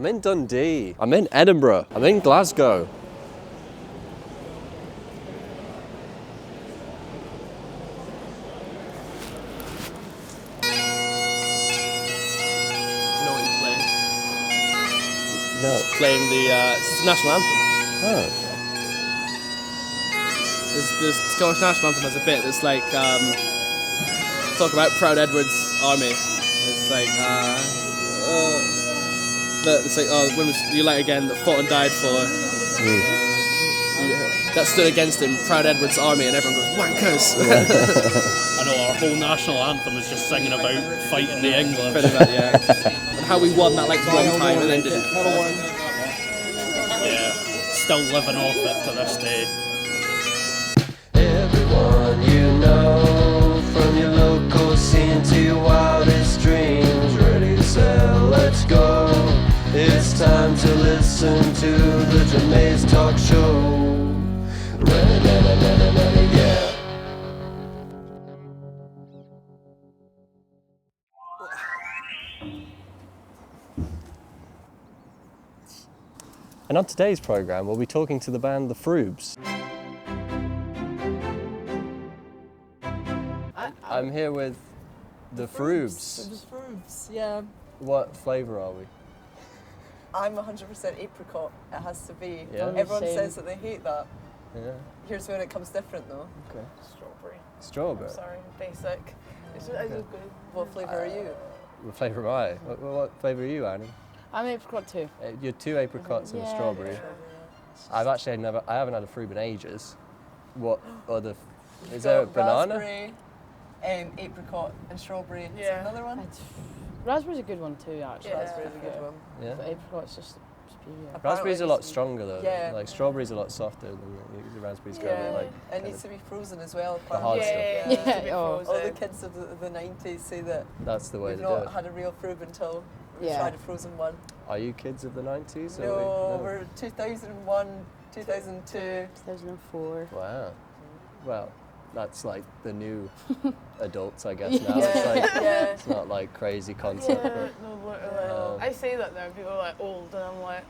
I'm in Dundee. I'm in Edinburgh. I'm in Glasgow. No. It's playing the national anthem. Oh. The Scottish national anthem has a bit that's like talk about Proud Edward's army. It's like women unite again that fought and died for. That stood against him, Proud Edward's army, and everyone goes wankers. I know our whole national anthem is just singing about fighting the English. Pretty much, yeah. And how we won that like one time and then didn't. Yeah, still living off it to this day. Everyone you know, from your local scene to your wildest dreams, ready to sell, let's go. It's time to listen to the Jmaes talk show. Yeah. And on today's programme, we'll be talking to the band The Froobs. I'm here with The Froobs. The Froobs, yeah. What flavour are we? I'm 100% apricot, it has to be. Yeah. Everyone Same. says that they hate that. Yeah. Here's when it comes different though. Okay. Strawberry. Strawberry. I'm sorry, basic. It's just, Okay. What flavour are you? What flavour am I? What flavour are you, Annie? I'm apricot too. You're 2 apricots and a Yeah. strawberry. I haven't had a Froob in ages. What other? Is there a banana? Raspberry, apricot and strawberry. Is there Yeah. another one? Raspberry's a good one too, actually. Yeah. Raspberry's a good one. Yeah. But apricot's just superior. Raspberry's a lot stronger though. Yeah. Like strawberry's a lot softer than the raspberries go. Yeah, Like it kind needs of- to be frozen as well. The hard apparently. stuff. Yeah, oh. All the kids of the 90s say that That's the way we've to do not it. had a real Froob until we Yeah. tried a frozen one. Are you kids of the 90s? or No, we- we're 2001, 2002. 2004. Wow. Well, that's like the new adults, I guess. Now it's Yeah, like yeah. it's not like crazy concept. Yeah. But No, literally. Um, I say that now, people are like old, and I'm like,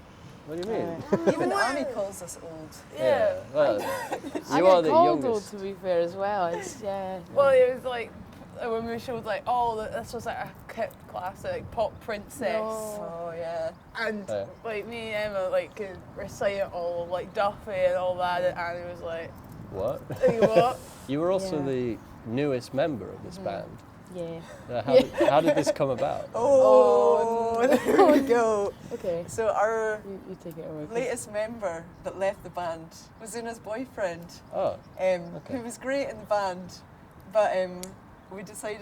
what do you mean? Even Annie calls us old. yeah. Well, I you are get the called old, youngest. to be fair, as well. It's, yeah. Well, it was like when we showed like, oh, this was like a kid classic, Pop Princess, Oh yeah. and Yeah. like me and Emma like could recite it all, like Duffy and all that, and Annie was like, What? hey, what? You were also Yeah. the newest member of this band. Yeah. How did this come about? Oh, there we go. Okay. So our You take it away. 'cause- latest member that left the band was Una's boyfriend, Oh, who was great in the band, but we decided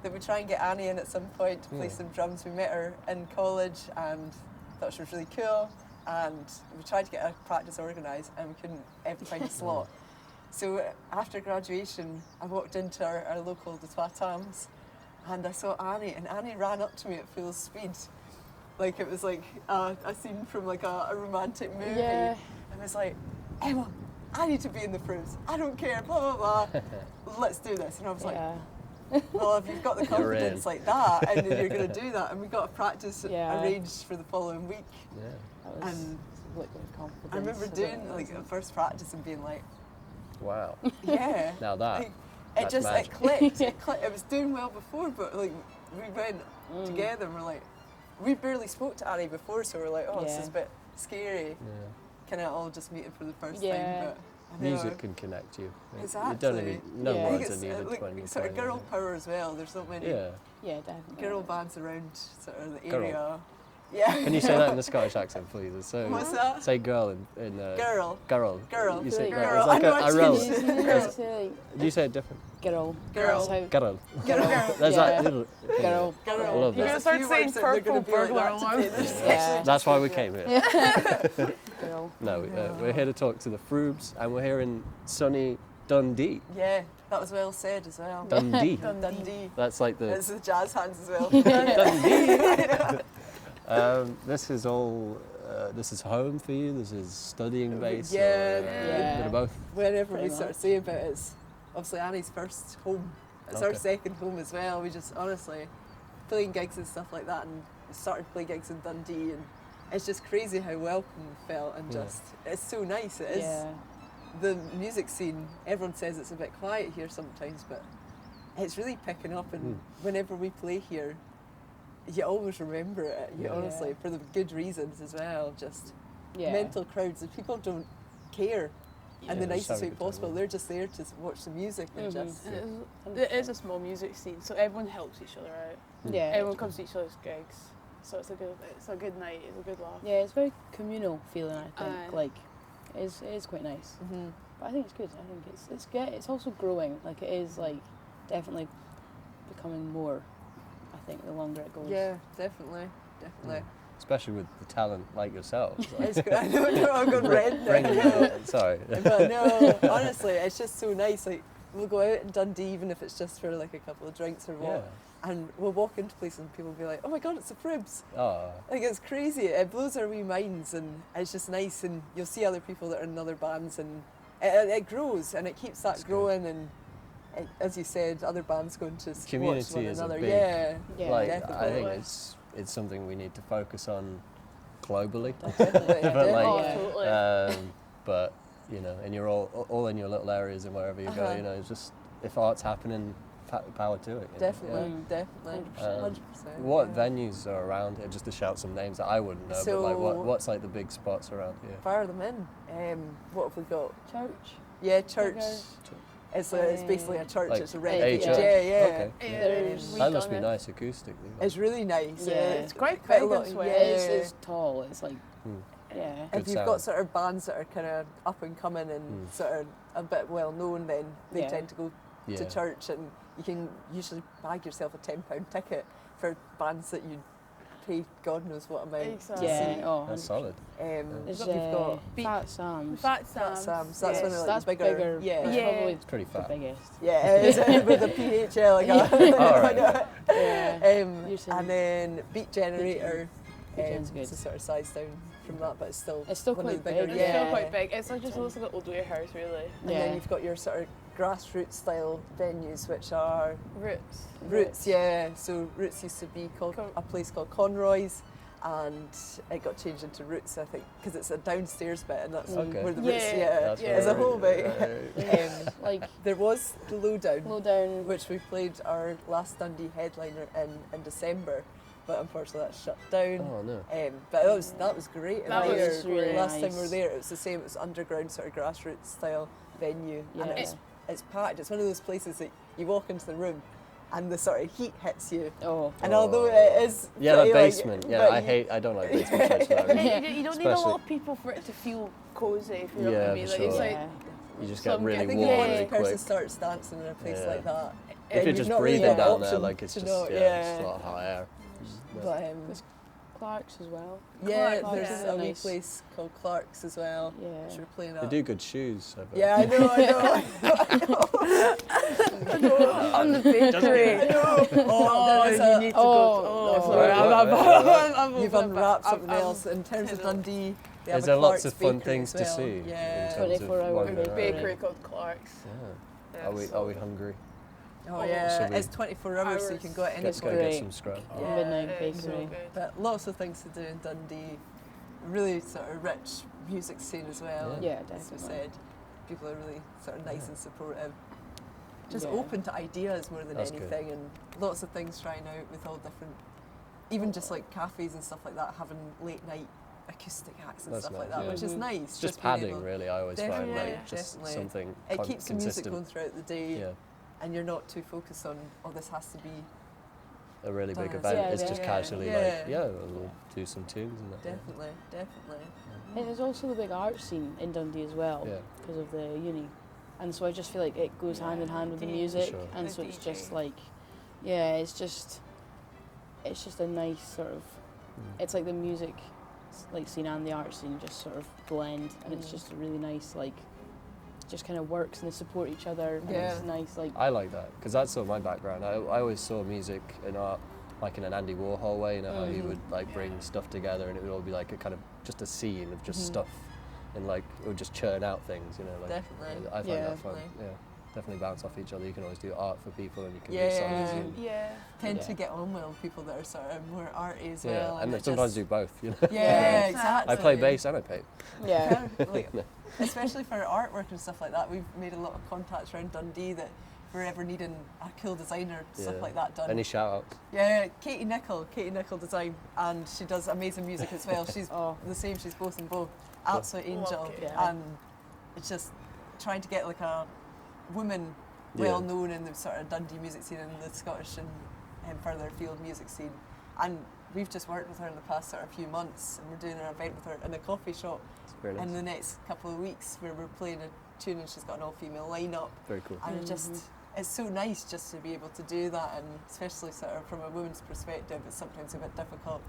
that we'd try and get Annie in at some point to play some drums. We met her in college and thought she was really cool, and we tried to get a practice organised and we couldn't ever find a slot. So after graduation, I walked into our local De Trois Tams and I saw Annie, and Annie ran up to me at full speed. Like it was like a scene from like a romantic movie. Yeah. And was like, Emma, I need to be in the Froobs. I don't care, blah, blah, blah. Let's do this. And I was like, Yeah. well, if you've got the You're in. confidence like that, and then you're going to do that. And we got a practice Yeah. arranged for the following week. yeah. That was And liquid confidence. I remember about doing it, like the wasn't first practice and being like, Wow. yeah. Now that. Like, That's it magic. clicked. It clicked. It was doing well before, but like we went together and we're like, we barely spoke to Annie before, so we're like, oh, this Yeah. is a bit scary. Yeah. Kind of all just meeting for the first Yeah. time, but I know. Music can connect you. Exactly. You don't need, no Yeah. I think words are it's needed like when you're sort of playing. girl power as well. There's not many Yeah. Yeah, definitely. girl bands around sort of the Girl. area. Yeah. Can you say that in a Scottish accent, please? It's so, What's that? Say girl in Girl. Girl. Girl. You say Girl. girl. It's like I know a what roll. you You Girl. need to say, like, Do you say it different? girl. Girl. That's how- Girl. Girl. There's Yeah. that little thing. Girl. I love You're that. gonna start few saying words that they're gonna purple be like burglar that alarm. today. There's Yeah. actually That's why we came here. Girl. No, we're here to talk to the Froobs, and we're here in sunny Dundee. Yeah, that was well said as well. Dundee. Dundee. That's like the It's the jazz hands as well. Dundee. This is all. This is home for you. This is studying base. Yeah, or, yeah. bit of both. Whenever we Pretty sort of say about it, it's obviously Annie's first home. It's our Okay. second home as well. We just honestly playing gigs and stuff like that, and started to play gigs in Dundee, and it's just crazy how welcome we felt, and just it's so nice. It is. Yeah. The music scene, everyone says it's a bit quiet here sometimes, but it's really picking up, and whenever we play here, you always remember it. You honestly, for the good reasons as well. Just mental crowds, and people don't care. And the nicest way possible, they're just there to watch the music and just. It is a small music scene, so everyone helps each other out. Yeah. Everyone comes to each other's gigs, so it's a good night. It's a good laugh. Yeah, it's very communal feeling. I think Aye. like it is quite nice. But I think it's good. I think it's also growing. Like it is like definitely becoming more. I think the longer it goes. Yeah, definitely. Especially with the talent like yourselves. Like, It's good. I don't know, I'm going red now. bringing it, sorry. But no, honestly, it's just so nice. Like, we'll go out in Dundee, even if it's just for like a couple of drinks or what, and we'll walk into places and people will be like, oh my God, it's the Fribs. Oh, Like, it's crazy. It blows our wee minds, and it's just nice. And you'll see other people that are in other bands, and it grows, and it keeps that growing. And it, as you said, other bands going to watch Community one is a another. big- Yeah. like definitely. I think it's something we need to focus on globally. Definitely, But like, Oh, Yeah. totally. but you know, and you're all in your little areas and wherever you go. You know, it's just if art's happening, power to it. You know? Definitely, definitely, 100%. What venues are around here? Just to shout some names that I wouldn't know, but like So- what's like the big spots around here? Fire them in. What have we got? Church. Yeah, church. Bigger. It's basically a church. Like it's a a red church. Yeah, yeah. Okay. There's- That must be nice acoustically. It's really nice. Yeah. It's quite a big lot. as well. Yeah. It's tall. It's like yeah. Good If you've sound. got sort of bands that are kind of up and coming and sort of a bit well known, then they Yeah. tend to go Yeah. to church, and you can usually bag yourself a £10 ticket for bands that you pay God knows what amount Exactly. to Yeah. see. Oh, That's solid. There's you've got Fat Sam's. Fat Sam's. Sam's. That's one of like that's the bigger. That's Yeah. probably It's pretty the fat. biggest. Yeah, it is with the PHL. Like All right. Yeah. You're saying- and then Beat Generator. Beat Gen's good. It's a sort of size down from that, but it's still It's still one of quite the bigger. big. It's Yeah, still quite big. It's like just looks like an old warehouse, really. And Yeah. then you've got your sort of grassroots style venues, which are Roots. Roots. Yeah, so Roots used to be called a place called Conroy's, and it got changed into Roots, I think, because it's a downstairs bit, and that's Okay. where the Yeah. Roots. Yeah, That's Yeah. it's a very- whole bit. very- Like There was the Lowdown, low down. which we played our last Dundee headliner in December, but unfortunately that shut down. Oh no. But that was great. in That was there. really Last time we were nice. there, it was the same. It was underground sort of grassroots style venue, and Yeah. it's packed. It's one of those places that you walk into the room, and the sort of heat hits you. Oh. And although it is Yeah, that pretty, like, basement. Yeah, but I don't like basement church. Though. You don't need a Especially- lot of people for it to feel cozy, if you know what Yeah, I mean. for Like, it's sure. like, Yeah. You just So get I'm really I think warm if really one person quick. starts dancing in a place Yeah. like that, If then you're you've just not really breathing got down an there, option like it's to just know, it's a lot of hot air. But Clark's as well. yeah, Clark's, there's yeah. a wee Nice. place called Clark's as well, Yeah. which we're playing They at. do good shoes. I've heard. Yeah, I know. on the bakery. Oh, you there's need a, to go. no, Sorry, what? you've unwrapped something else. In terms of Dundee, they have Is a there lots Clark's of fun bakery things as to well. see? Yeah. in terms of 24 hour wandering bakery. around? Bakery called Clark's. Yeah. Yeah, Are we hungry? Oh yeah, Should we- it's 24 hours, so you can go at any Let's go point. get Great. some scrub. Yeah, Midnight it's so bakery. good. But lots of things to do in Dundee. Really sort of rich music scene as well. Yeah, As we definitely. said, people are really sort of nice and supportive. Just Yeah. open to ideas more than That's good. anything, and lots of things trying out with all different, even just like cafes and stuff like that, having late night acoustic acts and That's stuff like nice, that, yeah. which is nice. It's just being padding, able- really. I always find Definitely, like just definitely. something It keeps the music consistent. going throughout the day, Yeah, and you're not too focused on, oh, this has to be. a really big Done. event. Yeah, It's yeah. just Yeah. casually Yeah. like, yeah, we'll do some tunes and that. yeah. Definitely, definitely. And there's also the big art scene in Dundee as well Yeah. because of the uni. And so I just feel like it goes hand in hand with the Yeah. music. Sure. And The so it's DJ. just like, yeah, it's just a nice sort of, it's like the music like scene and the art scene just sort of blend. And it's just a really nice, like, just kind of works and they support each other. And Yeah. it's nice, like, I like that because that's sort of my background. I always saw music and art like in an Andy Warhol way, you know, how he would like bring stuff together and it would all be like a kind of just a scene of just stuff and like it would just churn out things, you know. Like, Definitely. I find Yeah. that fun. Definitely. Yeah. definitely bounce off each other. You can always do art for people, and you can Yeah. do songs. And, Yeah. Tend Yeah. to get on well with people that are sort of more arty as yeah, well. and it sometimes just- do both. You know. Yeah, exactly. I play bass and I paint. Yeah. Like, especially for artwork and stuff like that, we've made a lot of contacts around Dundee that if we're ever needing a cool designer, stuff Yeah. like that done. Any shout outs? Yeah, Katie Nicol Design, and she does amazing music as well. She's Oh. the same, she's both in both. Absolute angel. Love Katie. Yeah. And it's just trying to get like a woman Yeah. well known in the sort of Dundee music scene and the Scottish and further afield music scene. And we've just worked with her in the past sort of few months, and we're doing an event with her in a coffee shop It's very nice. in the next couple of weeks where we're playing a tune and she's got an all-female lineup. Very cool. And it just, it's so nice just to be able to do that, and especially sort of from a woman's perspective, it's sometimes a bit difficult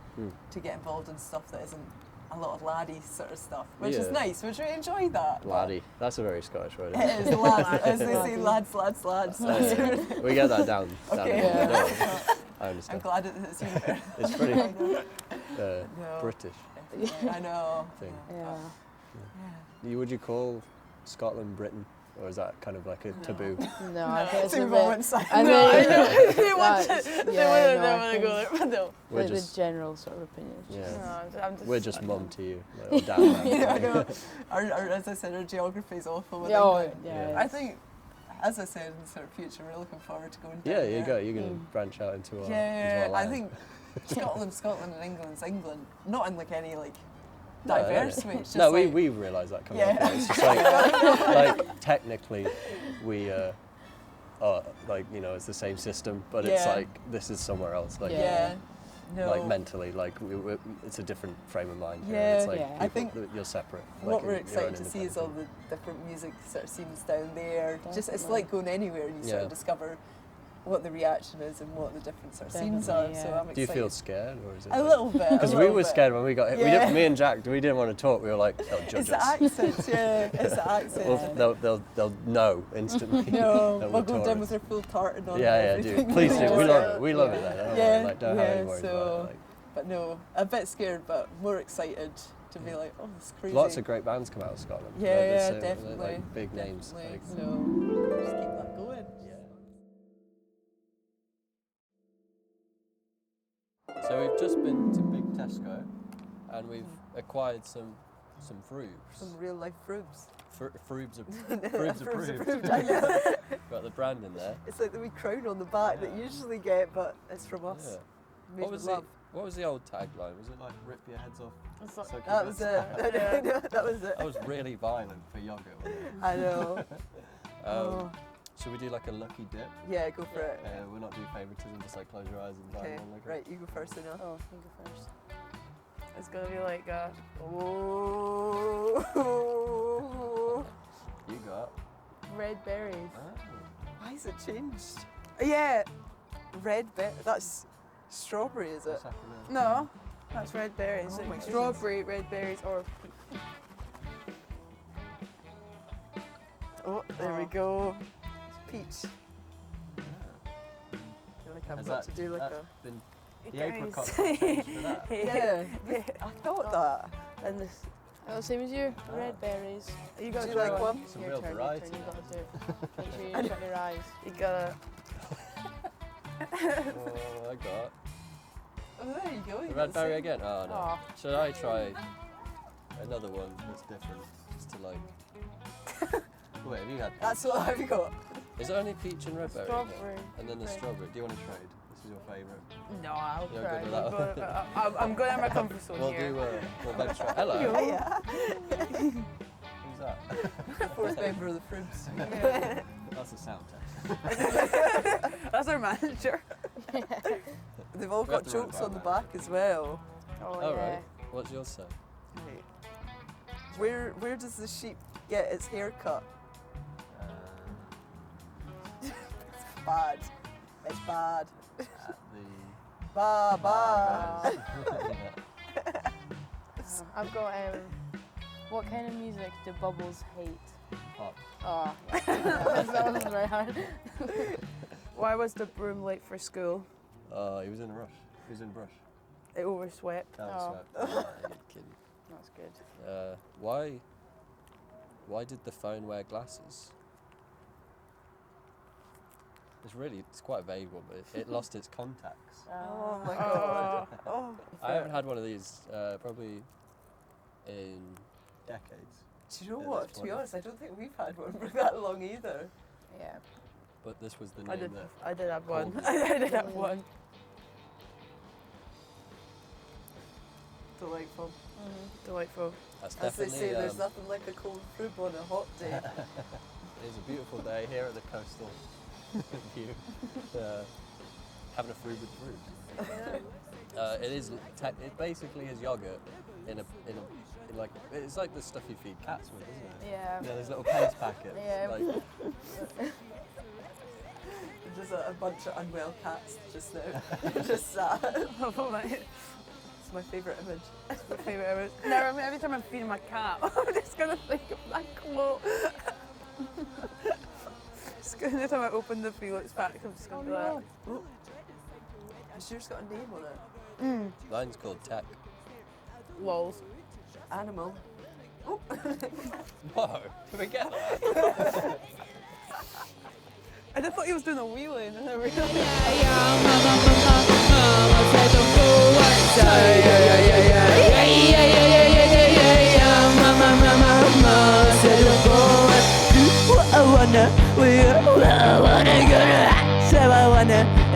to get involved in stuff that isn't a lot of laddie sort of stuff, which is Yeah. nice, which we enjoy that. but Laddie. That's a very Scottish word. It is, lads, as they say, lads. Yeah. We get that down. Okay. Down Yeah. I I'm understand. glad it's universal. It's pretty I know. No. British I know. thing. Yeah. Would you call Scotland Britain, or is that kind of like a taboo? No, I think it's a Two bit. moments. I No, I think know. They want that's- to. They yeah, want no, I to go think there, but no. We're the just, general sort of opinion. yeah. No, I'm just. We're just I mum know. to you, like, or dad. Yeah, I know. Our, as I said, our geography is awful. with Yeah, oh, England. yeah. I think, as I said, in the sort of future, we're looking forward to going down Yeah, you there. go. You're gonna branch out into our. Yeah, into our I land. think Scotland and England's England. Not in like any like No, diverse no. way. It's just No, like, we realise that coming Yeah. up. It's just like technically, we are like it's the same system, but it's Yeah. like this is somewhere else. Like yeah. No. like mentally, like it's a different frame of mind. Here. Yeah, It's like yeah. I people- think you're separate. what like, we're you're excited an to see is all independent the different music sort of scenes down there. Just it's Definitely. like going anywhere and you sort Yeah. of discover what the reaction is and what the different sort of scenes are. Definitely, So yeah. I'm thing. Do you excited. feel scared, or is it? A little bit. Because we were scared when we got hit. Yeah. Me and Jack, we didn't want to talk. We were like, they'll judge It's the us. accents, yeah. It's the accents. Well, they'll know instantly. No, that we'll we're go down with tourists. our full tartan on. Yeah, and yeah, everything. dude. Please do. We love it. We love it. Yeah. Like, don't Yeah, worry, like, don't have any yeah, worries so- about it. Like, But no, a bit scared, but more excited to be like, oh, it's crazy. lots of great bands come out of Scotland. Yeah, Like, yeah, they're definitely. like big names. Definitely. Like, So just keep that going. So we've just been to Big Tesco, and we've acquired some frubes. Some real life frubes. Frubes Frubes approved. approved, I know. Got the brand in there. It's like the wee crown on the back that you usually get, but it's from us. Yeah. Made What with was love. what was the old tagline? Was it like "Rip your heads off"? It's like- suck your That was guts it. out"? That was it. That was really violent for yogurt. Wasn't it? I know. Um, Should we do like a lucky dip? Yeah, go for it. We'll not do favouritism, just like close your eyes and Okay, find one. Like right, you go first, Ina. Oh, you go first. It's gonna be like Oh. You got. Red berries. Oh. Why has it changed? Yeah, red berry. That's strawberry, is it? What's happening? no, that's red berries. Oh my goodness. Strawberry, red berries, or Oh, there we go. It's peach. I feel like I've Has got that- to do like that's a. been the Guys. apricot changed for that. Yeah, I thought that. and this. Oh, same as you. Red berries. You Do gotta you try like one? It's a Your real turn, variety. You gotta do it. Make sure you shut your eyes. You gotta. Oh, I got. Oh, there you go. you The got red the berry same. again? Oh no. Aw. Should I try another one that's different? Just to like. Wait, have you had? That's what I've got. Is it only peach and red berry? Strawberry. And then the Right. strawberry. Do you want to trade? This is your favourite. No, I'll You're try. good with that one. I'm going out of my comfort zone We'll here. do. We'll bench try. Hello. Yeah. Who's that? Fourth member of the Fribs. That's a sound test. That's our manager. They've all We have got to run jokes it on the back back as well. Oh, All yeah. right. What's yours say? Right. Where does the sheep get its hair cut? It's bad. It's bad. At the. Bad. Yeah. I've got what kind of music do bubbles hate? Pop. Oh, that was very hard. Why was the broom late for school? He was in a rush. He was in a brush. It overswept. That Oh. was swept. You're kidding. That's good. Why did the phone wear glasses? It's quite a vague one, but it lost its contacts. Oh my god. Oh. I haven't had one of these probably in decades. Do you know Yeah, what? that's To be funny. honest, I don't think we've had one for that long either. Yeah. But this was the I name did. that. I did have one. called I did have one. Delightful. Delightful. That's As they definitely. say, there's nothing like a cold fruit on a hot day. It is a beautiful day here at the coastal view. Having a fruit with fruit. It is. It basically is yogurt in like it's like the stuff you feed cats with, isn't it? Yeah. Yeah, there's little paste packets. Yeah. Like, There's a bunch of unwell cats just now. Just sad. It's my favourite image. My favourite image. Now, every time I'm feeding my cat, I'm just gonna think of that quote. Every time I open the Felix pack, I'm just gonna be like, Oh. Has yours got a name on it? mine's called Tech. lols. Animal. Oh. Whoa! Can we get that? I just thought he was doing a wheelie, and then I realised.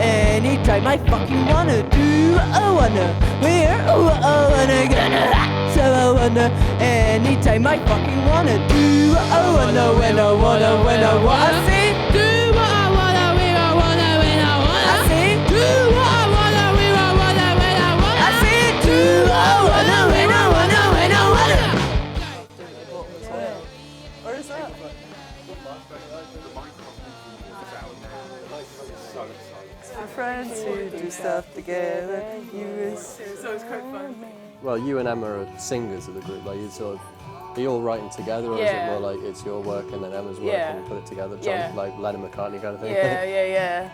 Anytime I fucking wanna do what I wanna, where what I wanna gonna, so I wanna. Anytime I fucking wanna do what I wanna, when I wanna, when I wanna. I say do what I wanna, where I wanna, when I wanna. I say do what I wanna, where I wanna, when I wanna. I say do what I wanna, when I wanna, when I wanna. Where is that? For friends who do stuff together, So it's quite fun. Well, you and Emma are singers of the group. Like, are you all writing together, or is it Yeah. more like it's your work and then Emma's work Yeah. and you put it together, Yeah. like Lennon McCartney kind of thing? Yeah.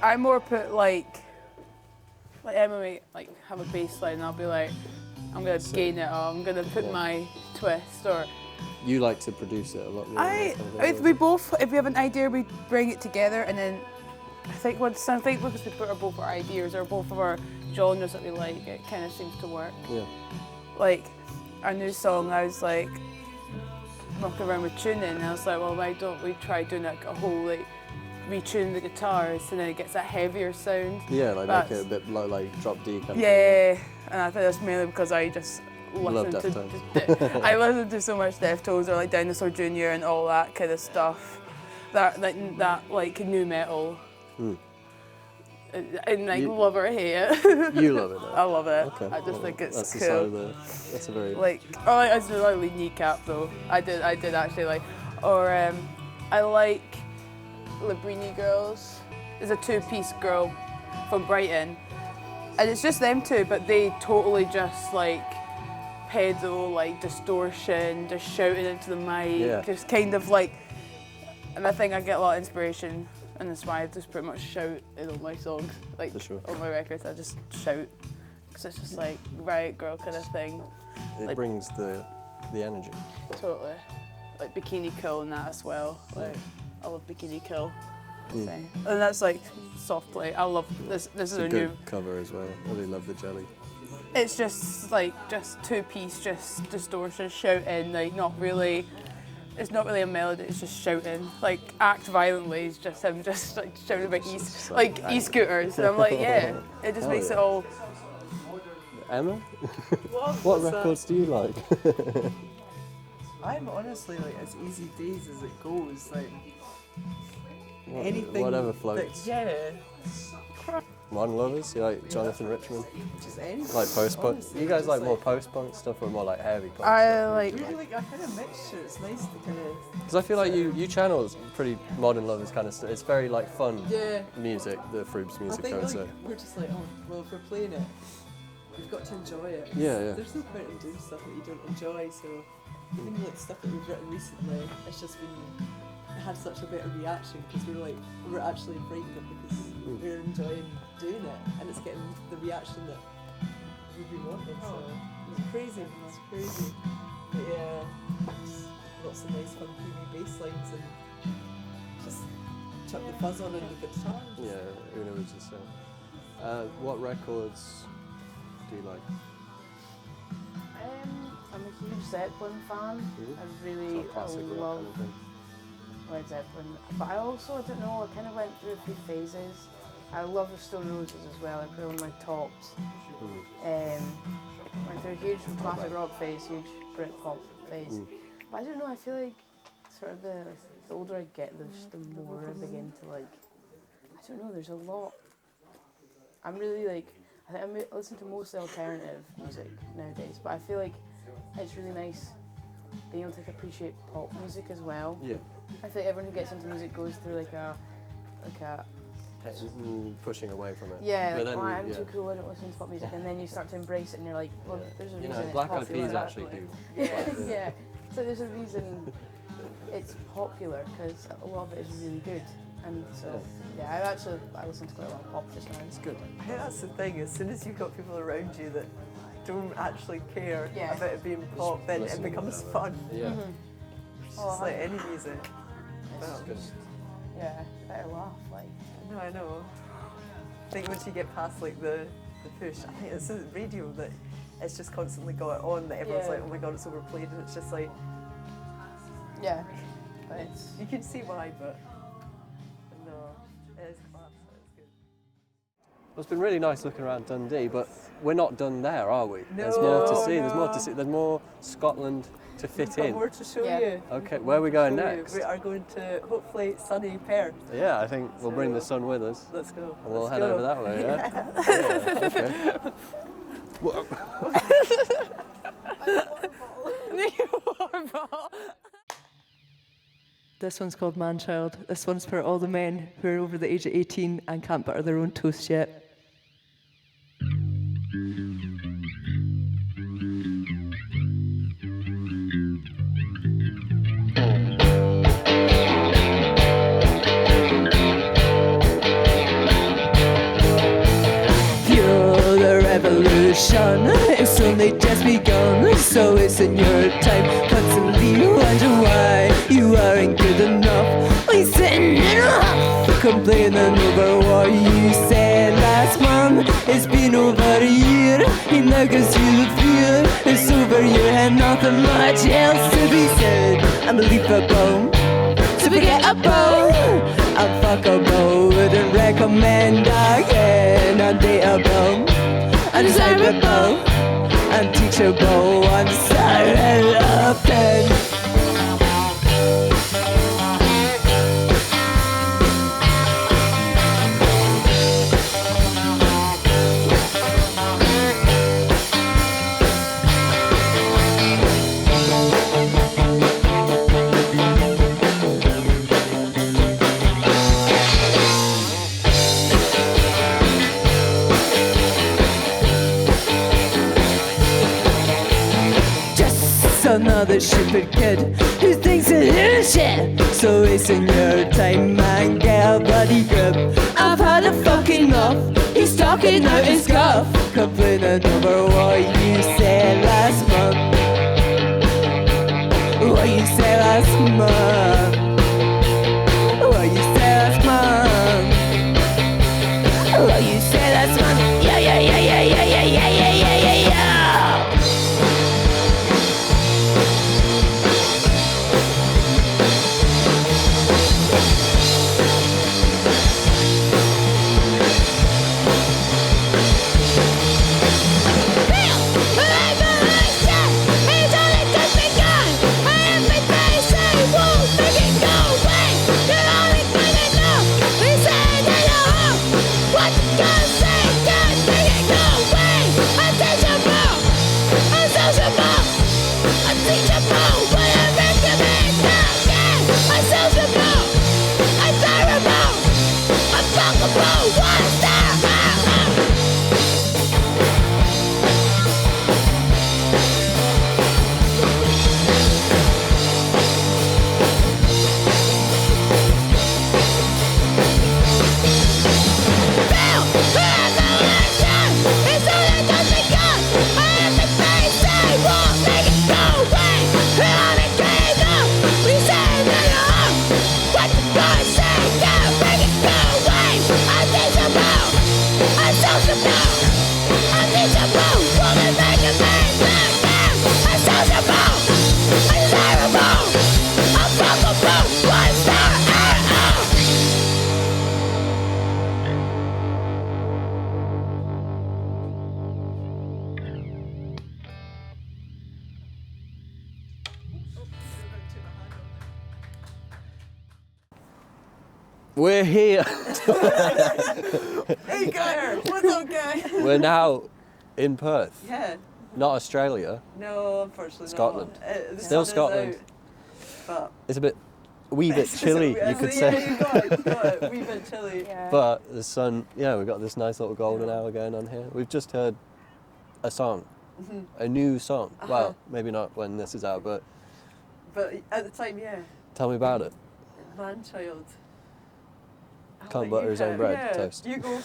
I more put like Emma might like have a bass line and I'll be like, I'm gonna gain it, or I'm gonna put my twist, or You like to produce it a lot more. I, kind of thing, if we both, if we have an idea, we bring it together, and then I think because we put both our ideas or both of our genres that we like, it kind of seems to work. Yeah. Like our new song, I was like knocking around with tuning, and I was like, well, why don't we try doing like a whole like retune the guitars, and then it gets that heavier sound. Yeah, like make That's- it a bit like drop D kind of thing. Yeah, and I think that's mainly because I just Love listen to Deftones. I listen to so much Deftones or like Dinosaur Jr. and all that kind of stuff. That like new metal. And like You- love or hate it. You love it, though. I love it. Okay. I just well, think it's that's the cool. side of that's a very Like, or like I do like Kneecap though. I did actually like, or I like Labrini Girls. There's a two-piece girl from Brighton, and it's just them two, but they totally just like pedal, like distortion, just shouting into the mic, Yeah. just kind of like. And I think I get a lot of inspiration, and that's why I just pretty much shout in all my songs, like For sure. on my records. I just shout because it's just like riot girl kind of thing. it like- brings the energy. Totally. Like Bikini Kill and that as well. Like I love Bikini Kill. Mm. So- and that's like soft play. I love this. This is It's a a good new. cover as well. I really love the jelly. It's just like just two-piece, just distortion, shouting. Like not really. It's not really a melody. It's just shouting. Like Act Violently is just him just like shouting about just like like e-scooters, and I'm like, yeah. It just Hell makes yeah. it all. Emma, what What's that? records do you like? I'm honestly like as easy days as it goes. Like anything. Whatever that- floats. yeah. Modern Lovers, you like Jonathan Richman? Just anything. Like post-punk? Honestly, You guys just like more post-punk stuff or more like heavy punk I stuff? like. Really like a kind of mixture. It's nice to kind of. Because I feel like you channel pretty Modern Lovers kind of stuff. It's very like fun Yeah. music, the Froobs I music, think I would like say. we're just like, oh, well, if we're playing it, we've got to enjoy it. Yeah, yeah. There's no point in doing stuff that you don't enjoy. So even like stuff that we've written recently, it's just been it had such a better reaction because we're actually writing it because we're enjoying doing it and it's getting the reaction that we've been wanting. So it's crazy. It's crazy. But yeah, just lots of nice fun creamy bass lines and just chuck the fuzz on and look at the stars. Yeah, Una was just saying. What records do you like? I'm a huge Zeppelin fan. I really Sort of classic rock love kind of thing. Led Zeppelin, but I don't know, I kind of went through a few phases. I love the Stone Roses as well, I put on my tops. Went through a huge classic rock phase, huge Britpop phase. But I don't know, I feel like sort of the older I get, the more I begin to like, I don't know, there's a lot. I'm really like, I listen to mostly alternative music nowadays, but I feel like it's really nice being able to appreciate pop music as well. Yeah. I feel like everyone who gets into music goes through like a Pushing away from it. yeah, But like, then oh, I'm too cool, I don't listen to pop music, and then you start to embrace it and you're like, well, there's a You reason know, it's Black Eyed popular. Peas actually do. Yeah, so there's a reason it's popular, because a lot of it is really good. And so, yeah, I listen to quite a lot of pop just now. It's good. I think that's the thing, as soon as you've got people around you that don't actually care Yeah. about it being pop, then it listen becomes to fun. Yeah. It's just like any music. It's just, yeah, better laugh, like. No, I know. I think once you get past like the push, I think it's the radio that it's just constantly got it on that everyone's Yeah. like, oh my god, it's overplayed, and it's just like, Yeah, but it's, you can see why, but no, it is class, it's good. Well, it's been really nice looking around Dundee, but we're not done there, are we? There's No, more to see. There's more no. to see. There's more Scotland to fit We've got in. more to show Yeah. you. Okay, where are we going Show you. next? We are going to hopefully sunny Perth. Yeah, I think we'll bring the sun with us. Let's go. And we'll Let's head go. over that way, yeah? Okay. This one's called Man-Child. This one's for all the men who are over the age of 18 and can't butter their own toast yet. Fuel the revolution, it's only just begun, so isn't your time. Constantly wonder why you aren't good enough. When you're sitting in a huff, complaining over what you said last month. It's been over a year, he now gives you the fear. It's over your head, nothing much else to be said. Unbelievable, so forgettable, unfuckable, wouldn't recommend again. Undateable, undesirable, unteachable, unsolved. Another stupid kid who thinks that he's shit. So wasting your time, man, get a bloody grip. I've had a fucking enough. He's talking out his guff, complaining over what you said last month. What you said last month. What you said last month. What you said last month. Yeah, yeah, yeah, yeah, yeah, yeah, yeah, yeah, yeah, yeah, yeah. It's all that does me good. I am the face, I won't make it go away. We're here. Hey guys, what's up, guys? We're now in Perth, Yeah. not Australia. No, unfortunately Scotland. not. The Still sun is Scotland. out, but It's a wee bit chilly, you could Yeah, say. you got it. A wee bit chilly. Yeah. But the sun, yeah, we've got this nice little golden hour going on here. We've just heard a song, a new song. Well, maybe not when this is out, but But at the time, yeah. tell me about it. Man-child. I'll Can't let butter you his own have- bread, yeah, toast. You go.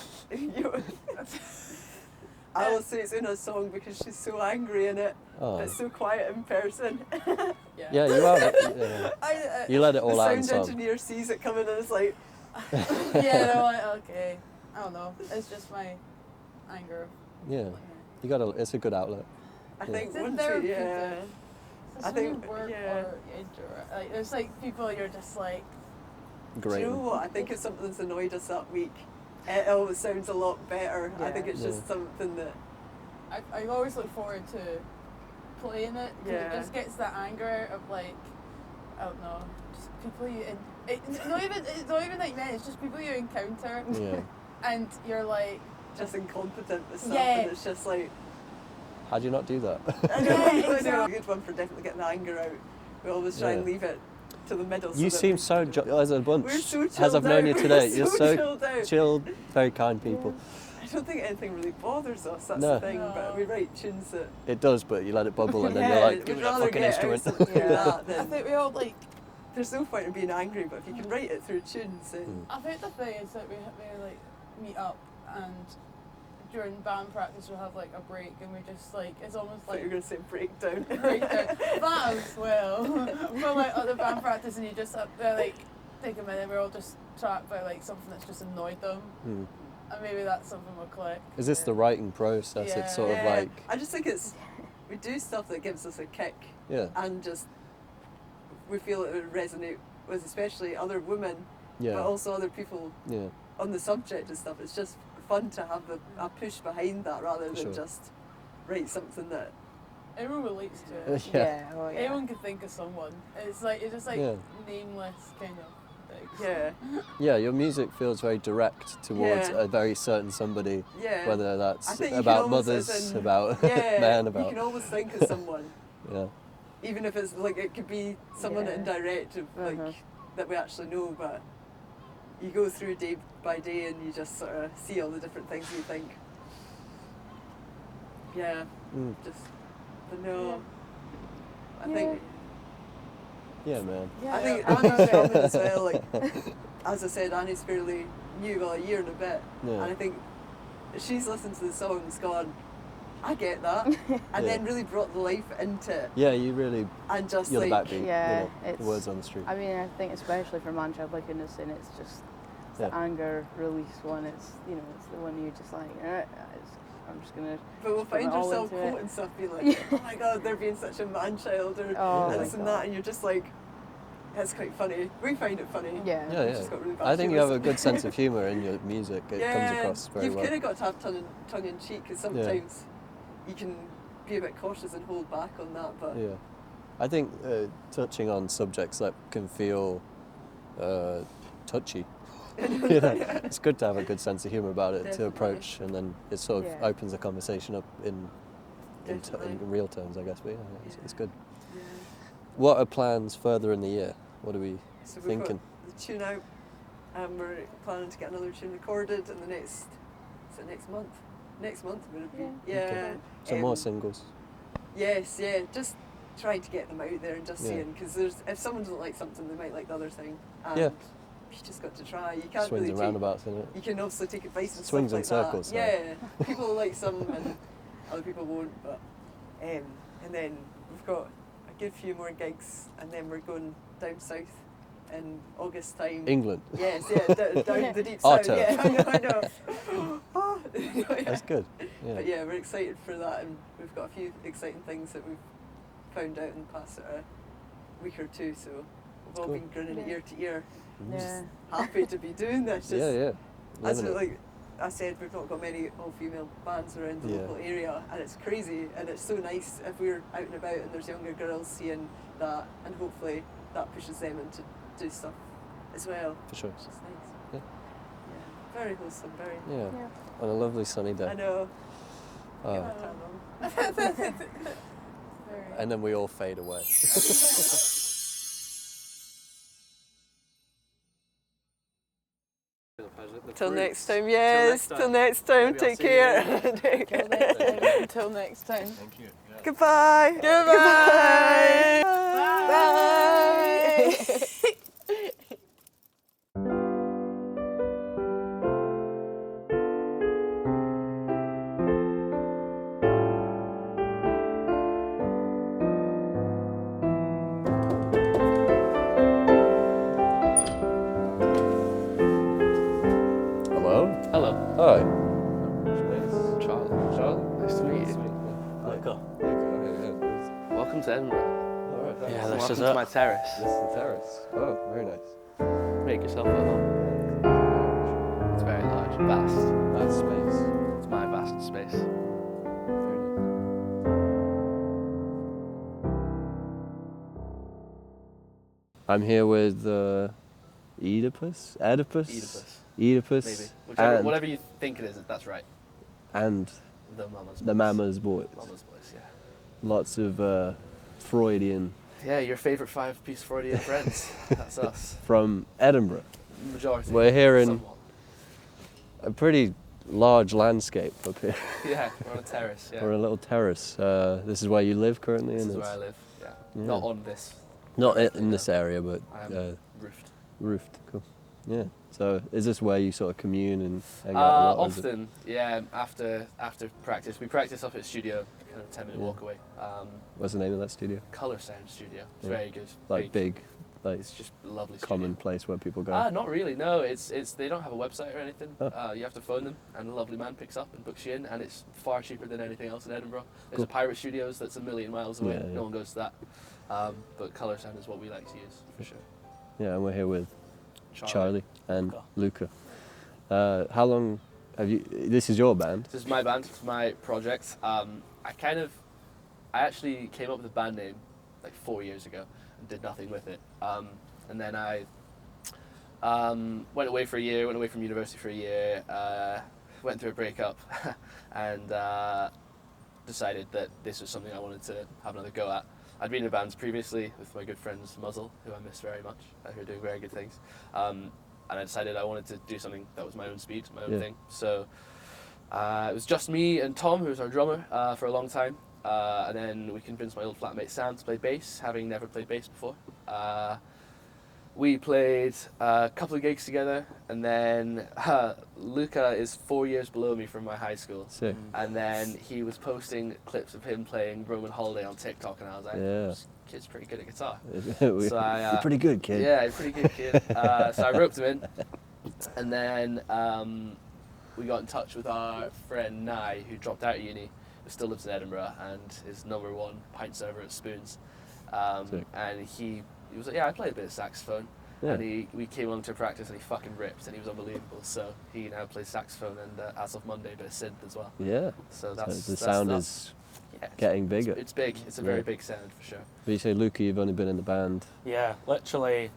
I will say it's in a song because she's so angry in it. Oh. It's so quiet in person. Yeah, you are. Yeah. You let it all the out in sound song. engineer sees it coming and is like, Yeah, no, okay. I don't know. It's just my anger. Yeah, you got to. It's a good outlet. I think It's a once therapy we, yeah. thing. I think, work yeah. or interact. Like, there's like people you're just like, Do Great. you know what? I think if something's annoyed us that week, it always sounds a lot better. I think it's just something that. I always look forward to playing it. 'Cause Yeah. It just gets that anger of like, I don't know, just people you. It's not even like men. It's just people you encounter, Yeah. and you're like, Just incompetent with stuff, Yeah. and it's just like. How do you not do that? I know, Yeah, I know. exactly. A good one for definitely getting the anger out. We always try and Yeah. leave it to the middle. You so that seem so as a bunch. we're so chilled as I've known out. you today, We're you're so so chilled out. chilled, very kind people. I don't think anything really bothers us. That's No. the thing. But we write tunes that. It does, but you let it bubble and then Yeah, you're like, we'd give me that rather fucking get out instrument. something through that I than- think we all like. There's no point in being angry, but if you can write it through tunes, then I think the thing is that we like meet up and during band practice we'll have like a break and we just like it's almost I thought you were like going to say breakdown. breakdown. That as well. But like at the band practice and you just up there like take a minute, we're all just chat about like something that's just annoyed them. Hmm. And maybe that's something will click. Is this the writing process? Yeah. It's sort of Yeah, like, I just think it's we do stuff that gives us a kick, yeah, and just we feel it would resonate with especially other women, yeah, but also other people yeah, on the subject and stuff. It's just fun to have a push behind that rather than Sure. just write something that. Everyone relates to it. yeah. Oh, yeah. Anyone can think of someone. It's just like Yeah. nameless kind of thing. Yeah, Yeah, your music feels very direct towards Yeah. a very certain somebody, yeah. whether I that's think you can about almost, mothers, as in- about yeah, men, you about, can always think of someone, yeah, even if it's like it could be someone Yeah. indirect of like that we actually know, but you go through day by day and you just sort of see all the different things you think. Yeah, Mm. just but no. Yeah. I think yeah, man. I think Annie's drumming as well. Like as I said, Annie's fairly new, well, a year and a bit, Yeah. and I think she's listened to the songs, gone, I get that, and Yeah. then really brought the life into it, Yeah, you really, and just you're the like backbeat, Yeah, you know, the it's- words on the street. I mean, I think especially for Man-Child like in this, and it's just it's the Yeah. anger release one. It's it's the one you're just like, I'm just gonna. But we'll just put find it all yourself into it. quoting stuff, being like, oh my god, they're being such a man-child, or Oh this my and that, and you're just like, that's quite funny. We find it funny. Yeah. Yeah, We've yeah. just got really bad I think you have a humours. good sense of humour in your music. It comes across very you've well. kind of got to have tongue in cheek, because sometimes you can be a bit cautious and hold back on that, but Yeah, I think touching on subjects that can feel touchy. You know, it's good to have a good sense of humour about it Definitely. to approach, and then it sort of Yeah. opens the conversation up in Definitely. real terms, I guess. But yeah, it's good. yeah. What are plans further in the year? What are we So we've thinking? got the tune out, and we're planning to get another tune recorded in the next, is it next month? Next month would it be? Yeah. Yeah. Some more singles. Yes, yeah, just trying to get them out there and just Yeah. seeing, because if someone doesn't like something, they might like the other thing. And Yeah. you just got to try. You can't Swings really and take, roundabouts, isn't it? you can obviously take advice and Swings stuff and like circles, that. Yeah, people like some and other people won't, but and then we've got a good few more gigs, and then we're going down south in August time. England. Yes, yeah, down the deep Our south. turf. Yeah, I know. Yeah. That's good. Yeah. But yeah, we're excited for that, and we've got a few exciting things that we've found out in the past week or two. So we've all Cool. been grinning Yeah. ear to ear, Yeah. happy to be doing this. Just, Yeah, yeah. As Living it. like I said, we've not got many all-female bands around the Yeah. local area, and it's crazy, and it's so nice if we're out and about and there's younger girls seeing that, and hopefully that pushes them into do stuff as well. For sure. Which is nice. Very wholesome, very. Yeah. On a lovely sunny day. I know. Oh. Get my tan on. And then we all fade away. Till next time, yes. Till next time. Take care. Until next time. Thank you. Yeah. Goodbye. Goodbye. Bye. Hello. Hello. Hi. Charlie. Charlie. Nice to meet you. Luca. Welcome to Edinburgh. Alright. Yeah, this Welcome is to it. my terrace. This is the terrace. Oh, very nice. Make yourself at home. It's very large, vast. That's space. It's my vast space. Very nice. I'm here with Oedipus? Oedipus. Oedipus. Maybe. And, Whatever you think it is, that's right. and The Mama's the Mama's Boys. Mama's Boys, yeah. Lots of Freudian Yeah, your favourite five-piece Freudian friends. That's us. from Edinburgh. Majority. We're here in Somewhat. a pretty large landscape up here. Yeah, we're on a terrace, yeah. We're on a little terrace. This is where you live currently? This and is it's where I live, yeah. Yeah. Not on this. Not in this area, but I am roofed. roofed. Cool. Yeah. So is this where you sort of commune and hang out a lot? or is it- Often, yeah, after practice. We practice up at studio, kind of 10-minute Yeah. walk away. What's the name of that studio? Colour Sound Studio. It's Yeah. very good. Like big, like It's just a lovely common studio. place where people go. Not really. No, it's they don't have a website or anything. Oh. You have to phone them, and a lovely man picks up and books you in, and it's far cheaper than anything else in Edinburgh. There's Cool. a Pirate Studios that's a million miles away. Yeah, yeah. No one goes to that. But Colour Sound is what we like to use for sure. Yeah, and we're here with Charlie and Luca. How long have you? This is your band. This is my band. It's my project. I actually came up with a band name like 4 years ago and did nothing with it. And then I went away for a year. Went away from university for a year. Went through a breakup, and decided that this was something I wanted to have another go at. I'd been in bands previously with my good friends Muzzle, who I miss very much, who are doing very good things. And I decided I wanted to do something that was my own speed, my own Yeah. thing. So it was just me and Tom, who was our drummer, for a long time. And then we convinced my old flatmate Sam to play bass, having never played bass before. We played a couple of gigs together, and then Luca is 4 years below me from my high school. Sick. And then he was posting clips of him playing Roman Holiday on TikTok, and I was like, Yeah. this kid's pretty good at guitar. You're I, pretty good, kid. Yeah, pretty good kid. So I roped him in, and then we got in touch with our friend Nye, who dropped out of uni, who still lives in Edinburgh, and is #1 pint server at Spoons. Sick. And he was like, yeah, I played a bit of saxophone. Yeah. And we came along to practice, and he fucking ripped, and he was unbelievable. So he now plays saxophone, and as of Monday, a bit of synth as well. Yeah. So So that's the sound that's, is yeah, getting bigger. It's big. It's a Yeah. very big sound for sure. But you say, Luca, you've only been in the band. Yeah, literally,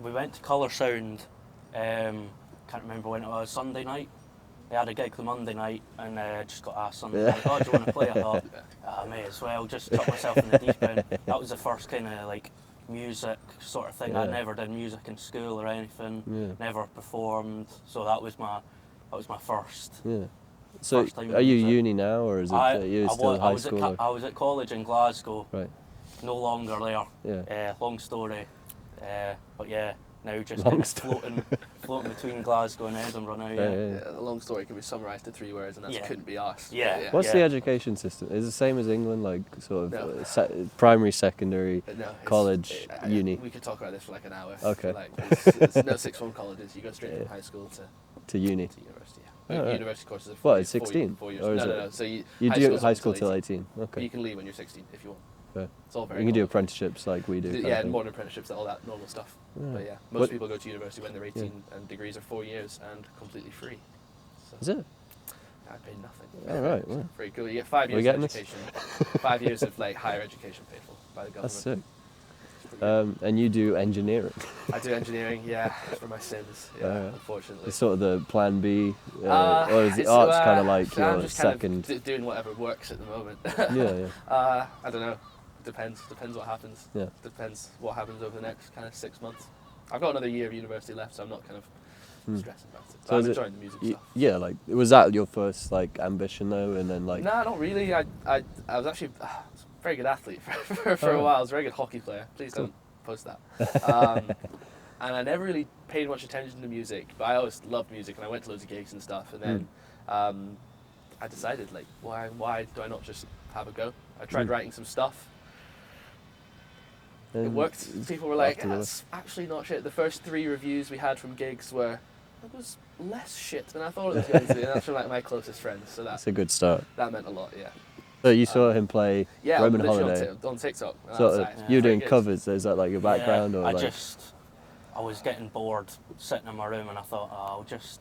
we went to Colour Sound, can't remember when it was, Sunday night. They had a gig the Monday night, and just got asked Sunday night, oh, do you want to play? I thought, may as well, just chuck myself in the deep end. That was the first kind of like music sort of thing. I Yeah. never did music in school or anything, Yeah. never performed, so that was my first. Yeah. So First time are you music. uni now, or is it you still high school? I was at college in Glasgow, Right. no longer there. Yeah. Long story, but yeah, now just Long kind of story. floating between Glasgow and Edinburgh now. Yeah, Yeah. yeah. The long story can be summarised to 3 words, and that's Yeah. couldn't be asked. Yeah. What's Yeah. the education system? Is it the same as England, like sort of No. primary, secondary? No, it's- College, uni. We could talk about this for like an hour. Okay. Like, it's no sixth form colleges. You go straight Yeah. from high school To uni? to university. Oh, Yeah. right. University courses are What, 4 it's 16? 4 years. Or is no, it- no. So you You do school's high up school till 18? But Okay. you can leave when you're 16 if you want. Fair. It's all very. You can do common. apprenticeships like we do. kind of Yeah, thing. modern apprenticeships, all that normal stuff. Yeah. But yeah, most What- people go to university when they're 18, and degrees are 4 years and completely free. So Is it? I paid nothing. All right, well. Pretty cool. You get 5 Are we years of getting this? education, 5 years of like higher education paid for by the government. That's sick. And you do engineering. I do engineering, yeah, for my sins. Yeah, unfortunately. It's sort of the plan B, or is the arts kind of like I'm your just second? kind of doing whatever works at the moment. Yeah. I don't know. Depends what happens. Yeah. Depends what happens over the next kind of 6 months. I've got another year of university left, so I'm not kind of stressing about it. So But is I'm it- enjoying the music stuff. Yeah, like was that your first like ambition though, and then like No, not really. I was actually a very good athlete for a while. I was a very good hockey player. Please don't post that. And I never really paid much attention to music, but I always loved music, and I went to loads of gigs and stuff. And then I decided, like, why do I not just have a go? I tried writing some stuff. It worked. People were like, that's actually not shit. The first 3 reviews we had from gigs were, it was less shit than I thought it was going to be. And that's from like my closest friends. So that's a good start. that meant a lot, yeah. So you saw him play Yeah, Roman literally Holiday. on TikTok. And So that's like, you're very doing good. covers. Is that like your background, or I like? I was getting bored sitting in my room, and I thought, I'll just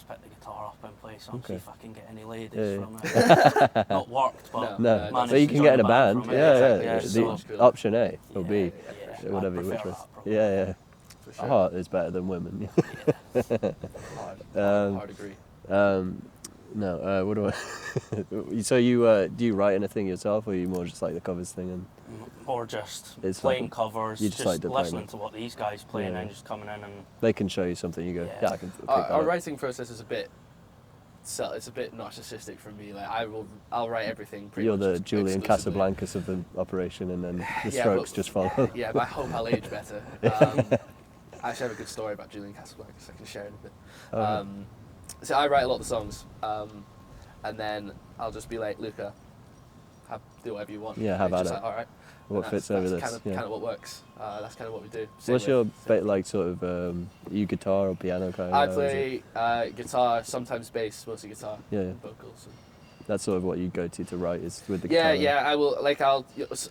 pick the guitar up and play some, see Okay. if I can get any ladies Yeah, from it. Not worked, but No, managed so you to can join get in a the band. from it. Yeah, exactly, yeah. yeah, The so cool. option A or B, Yeah, whatever I which prefer was. that, probably. Yeah. For sure. Heart is better than women. Hard agree. No, what do I? So you do you write anything yourself, or are you more just like the covers thing? And Or just It's playing like- covers, you just, just like to play listening them. to what these guys play, and Yeah. then just coming in and they can show you something. You go, Yeah. yeah, I can pick that Our up. writing process is a bit. It's a bit narcissistic for me. Like I'll write everything. Pretty You're much the just Julian exclusively. Casablancas of the operation, and then the Yeah, strokes but- just follow. Yeah, but I hope I'll age better. I actually have a good story about Julian Casablancas I can share in a bit. Okay. So I write a lot of the songs, and then I'll just be like, Luca, do whatever you want. Yeah, have He's at just it. like, all right. What And fits that's over this? Kind of, Yeah. kind of what works. That's kind of what we do. Same What's with- your same- like sort of you guitar or piano kind of? I is it- play guitar, sometimes bass, mostly guitar, Yeah. and vocals. That's sort of what you go to write is with the Yeah, guitar. yeah. I will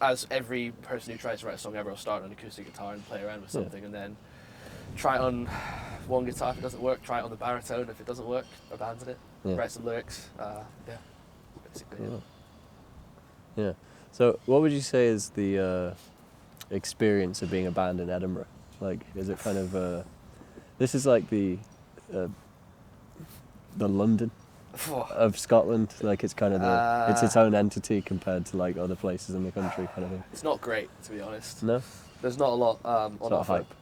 as every person who tries to write a song ever, I'll start on an acoustic guitar and play around with Yeah. something, and then try it on one guitar. If it doesn't work, try it on the baritone. If it doesn't work, abandon it. Yeah. Write some lyrics. Yeah, basically. Yeah. Yeah. Yeah. So, what would you say is the experience of being a band in Edinburgh? Like, is it kind of this is like the London of Scotland? Like, it's kind of it's its own entity compared to like other places in the country, kind of thing. It's not great, to be honest. No, There's not a lot on it's not offer. hype.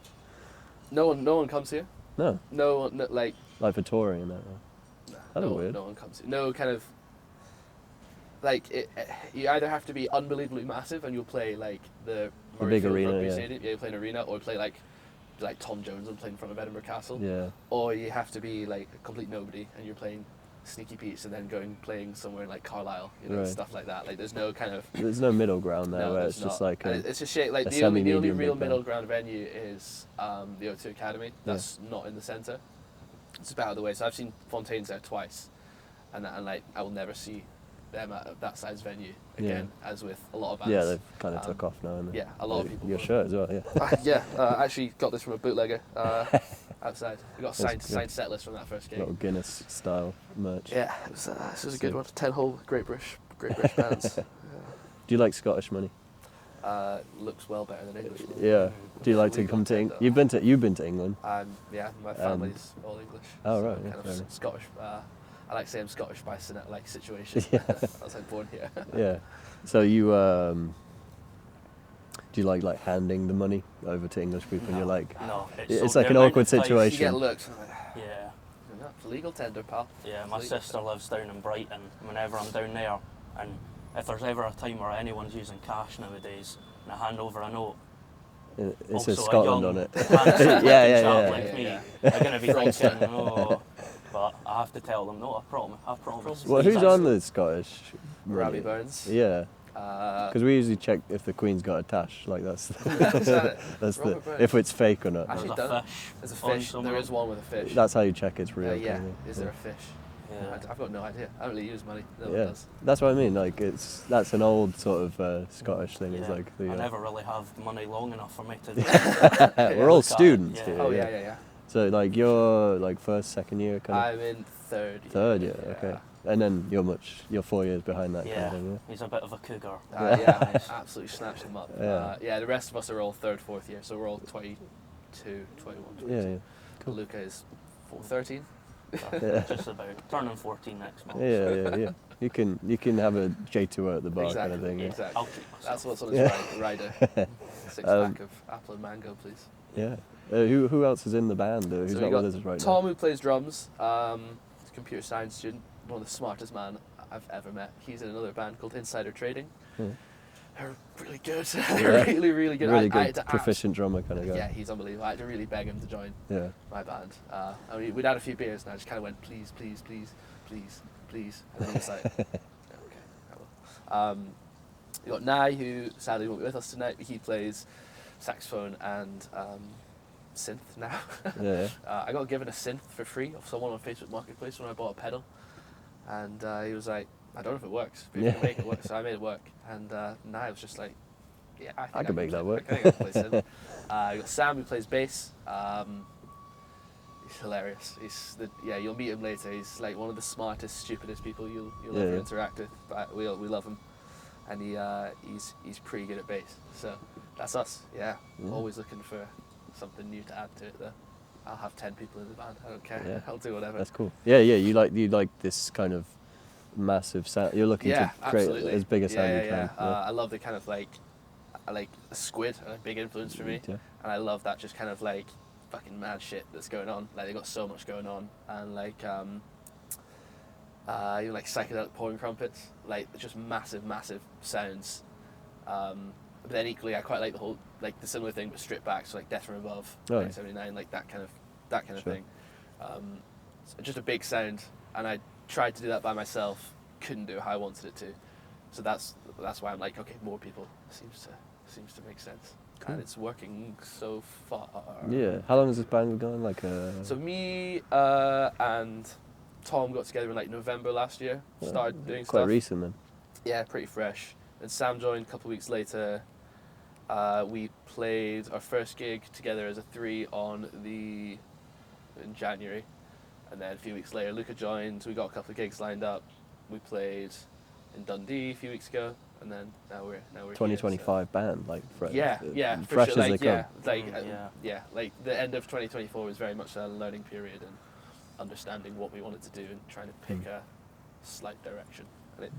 No one comes here. No, No one, like for touring and that. That's no, weird. no one comes here. No kind of like it. You either have to be unbelievably massive and you'll play like the big Murrayfield arena, Rugby yeah. Stadium. Yeah, you play an arena, or play like Tom Jones and play in front of Edinburgh Castle. Yeah. Or you have to be like a complete nobody and you're playing Sneaky Pete's and then playing somewhere like Carlisle, Right. stuff like that. Like there's no kind of There's no middle ground there no, where there's it's just not. like And it's a shame. Like a the only semi-medium real big band. middle ground venue is the O2 Academy. That's not in the centre. It's about out of the way. So I've seen Fontaine's there twice, and like I will never see them at that size venue again. As with a lot of bands. yeah, they've kind of took off now. And Yeah, a lot of people. Your will. shirt as well, yeah. Yeah, I actually got this from a bootlegger outside. We got a That's signed set list from that first gig. Little Guinness style merch. Yeah, this was a good Sick. one. 10-hole Great British bands. Do you like Scottish money? Looks well better than English. one. Yeah. Do you like to Legal come to tender. You've been to England? Yeah, my family's all English. Oh, so right, I'm yeah, kind fair of enough. Scottish. I like saying I'm Scottish by situation. Yeah. I was like born here. Yeah. So you do you like handing the money over to English people and you're like no, it's so like the an amount awkward of times- situation. You get looks. I'm like, Yeah, "No, it's legal tender, pal. yeah. My It's legal sister lives down in Brighton. Whenever I'm down there, and if there's ever a time where anyone's using cash nowadays, and I hand over a note, it also says Scotland a on young, it. handsome Yeah, yeah, chap yeah. like Yeah, me, yeah. they're going to be Fraudster. thinking, oh, but I have to tell them, no, I promise. Well, who's on the Scottish? Robbie money? Burns. Yeah. Uh, Because we usually check if the Queen's got a tash. Like that's Is that it? that's Robert the Burns. if it's fake or not. Actually, There's a done. fish. There's a on fish. somewhere. There is one with a fish. That's how you check it's real. yeah. kind of, Is there a fish? Yeah. I've got no idea. I don't really use money. No one Yeah, does. that's what I mean. Like that's an old sort of Scottish thing. It's Yeah. like I the, never really have money long enough for me to do we're all look at it, students yeah. here. Oh yeah. So like you're like first, second year kind of. I'm in third year. Third year, Yeah. okay. And then you're 4 years behind that kind Yeah, of thing. he's a bit of a cougar. Yeah, Nice. absolutely snatched him up. Yeah. The rest of us are all third, fourth year, so we're all 22, 21, 22. Yeah, yeah. Cool. Luca is 13. Yeah. Just about turning 14 next month. Yeah. You can have a J2O at the bar kind of thing. Yeah. Exactly. I'll treat myself. That's what's on his Yeah. rider. 6-pack of apple and mango, please. Yeah. Who else is in the band? Who's So not we with got us right Tom, who plays drums, he's a computer science student, one of the smartest man I've ever met. He's in another band called Insider Trading. now? They're really good. They're really, really good. Really I good, had to proficient drummer kind of guy. Yeah, he's unbelievable. I had to really beg him to join Yeah. my band. I mean, we'd had a few beers and I just kind of went, please, please, please, please, please. And then he was like, "Yeah, okay, I will." We got Nye, who sadly won't be with us tonight, but he plays saxophone and synth now. Yeah. I got given a synth for free off someone on Facebook Marketplace when I bought a pedal. And he was like, I don't know if it works, but you can make it work. So I made it work. And Nye was just like, yeah, I can make that work. I think I can play synth. You got Sam, who plays bass. He's hilarious. You'll meet him later. He's like one of the smartest, stupidest people you'll ever interact with. But we love him, and he's pretty good at bass. So that's us. Yeah, always looking for something new to add to it. Though I'll have 10 people in the band. I don't care. Yeah. I'll do whatever. That's cool. Yeah. You like this kind of massive sound. You're looking to create absolutely. as big a sound you can. I love the kind of like a Squid, a big influence for me, Yeah. and I love that just kind of like fucking mad shit that's going on. Like they got so much going on, and like even like psychedelic pouring trumpets, like just massive sounds. But then equally, I quite like the whole the similar thing but stripped back, so like Death from Above, Oh, yeah. 79, like that kind of Sure. thing. So just a big sound, and I tried to do that by myself, couldn't do it how I wanted it to. So that's why I'm like, okay, more people seems to make sense, and it's working so far. Yeah. How long has this band been going? So me and Tom got together in like November last year. Started doing quite stuff. recent then. Yeah, pretty fresh. And Sam joined a couple of weeks later. We played our first gig together as a 3 in January, and then a few weeks later Luca joined. We got a couple of gigs lined up. We played in Dundee a few weeks ago, and then now we're 2025 band, like here, so. Yeah, for fresh sure. as Like they come. like the end of 2024 was very much a learning period and understanding what we wanted to do and trying to pick a slight direction, and it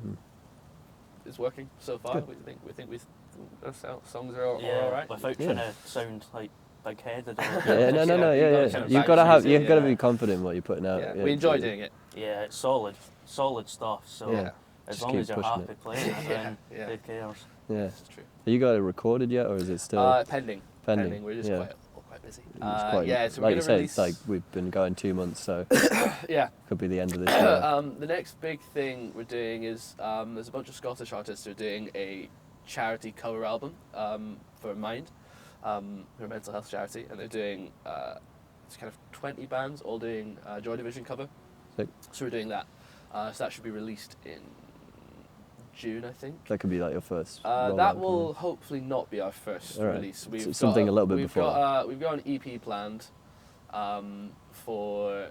is working so far. Good. We think our songs are all right. Without trying to sound like big-headed. Yeah, no, Yeah, yeah. kind of You've got to have, back you've got to yeah. be confident in what you're putting out. Yeah, we enjoy doing it. Yeah, it's solid stuff. So Yeah. as Just long keep as you're pushing happy it. playing it, then Yeah. who cares? Yeah. It's true. Have you got it recorded yet, or is it still Pending. pending? We're just yeah. quite busy. It's quite, So we're like you gonna said, release. it's like we've been going 2 months, so Yeah. could be the end of this year. The next big thing we're doing is there's a bunch of Scottish artists who are doing a charity cover album for Mind, who are a mental health charity, and they're doing it's kind of 20 bands all doing Joy Division cover. Sick. So we're doing that. So that should be released in June, I think. That could be like your first. That rollout, will hopefully not be our first All right. release. So We've something got a little bit we've before. Got, we've got an EP planned for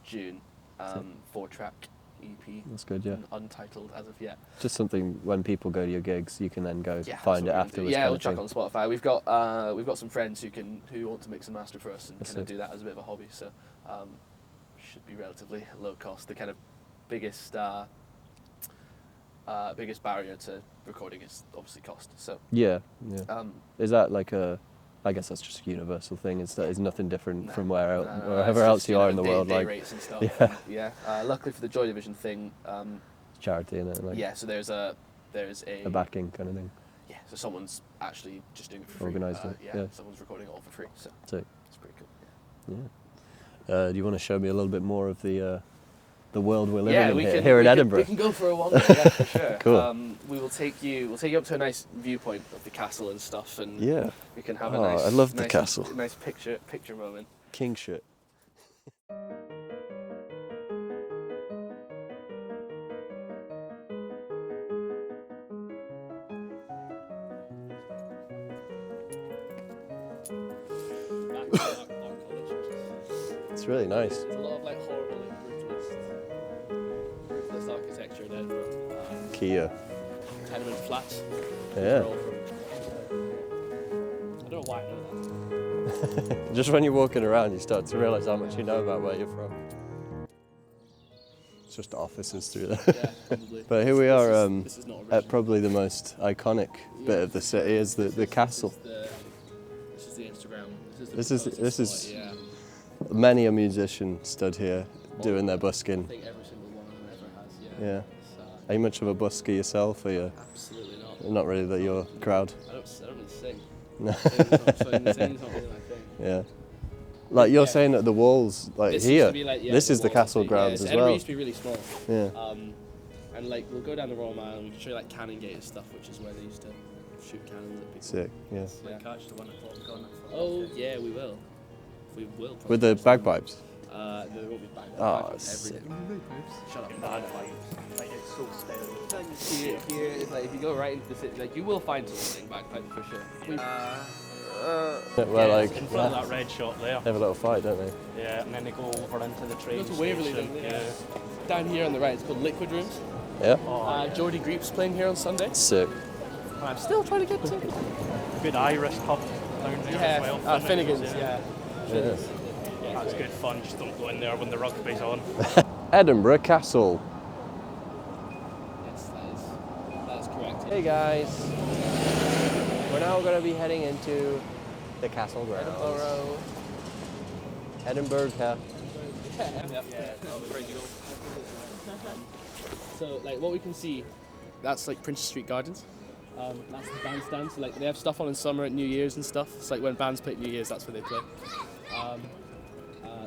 June, 4-track EP. That's good, yeah. Untitled as of yet. Just something when people go to your gigs, you can then go Yeah, find it that's what we're gonna do. afterwards. Yeah, kind we'll of chuck thing. on Spotify. We've got some friends who want to mix and master for us and That's kind of it. do that as a bit of a hobby. So should be relatively low cost. The kind of biggest barrier to recording is obviously cost. So Yeah. Is that like I guess that's just a universal thing. It's nothing different No, from no, wherever it's else just, you are in the world. day Like rates and stuff. yeah. Yeah. Luckily for the Joy Division thing, charity and like yeah. So there's a a backing kind of thing. Yeah. So someone's actually just doing it for free. Organised it, yeah. Someone's recording it all for free. So Sick. it's pretty cool. Yeah. Yeah. Do you want to show me a little bit more of the world we're living Yeah, in we here, can, here we in can- Edinburgh? We can go for a wander, yeah, for sure. Cool. We will take you up to a nice viewpoint of the castle and stuff, and Yeah. we can have a Oh, nice. I love the nice- castle. Nice picture moment. King shit. It's really nice. There's a lot of like horrible and brutalist in Edinburgh. Kia. Tenement flats. Yeah. They're all from- I don't know why I know that. Just when you're walking around, you start to realise how much you know about where you're from. It's just offices through there. Yeah, probably. But here we are This is not at original. probably the most iconic bit of the city is the castle. This is the Instagram. This is spot, yeah. many a musician stood here doing their busking. I think every single one of them ever has. Yeah. Yeah. It's, Are you much of a busker yourself, or you absolutely not. not really your crowd? I don't really sing. No. Singing's not really my thing. Yeah. Like you're saying that the walls, like This here, used to be like, yeah, this is the walls castle used to be- grounds yeah, as Edinburgh well. used to be really small. Yeah. And like we'll go down the Royal Mile and we can show you like Canongate and stuff, which is where they used to shoot cannons at people. Sick. Yeah. Yeah. Catch the 1 o'clock gun. Oh yeah, we will. We will. With the bagpipes. No, there won't be back. Oh, every sick. day. Shut up. Like it's so steady. Here is like if you go right into the city, like you will find something bagpipe for sure. Well, like in front of that red shop there. they have a little fight, don't they? Yeah, and then they go over into the train Go to Waverley, station. don't they? Yeah. Down here on the right, it's called Liquid Rooms. Yeah. Geordie Greep's playing here on Sunday. Sick. And I'm still trying to get to. Good Irish pub down there as well. Finnegan's. Yeah. Yeah. That's good fun. Just don't go in there when the rugby's on. Edinburgh Castle. Yes, that is correct. Hey guys. We're now going to be heading into the castle grounds. Edinburgh. So, like, what we can see, that's like Princess Street Gardens. That's the bandstand. So, like, they have stuff on in summer at New Year's and stuff. It's like when bands play at New Year's, that's where they play.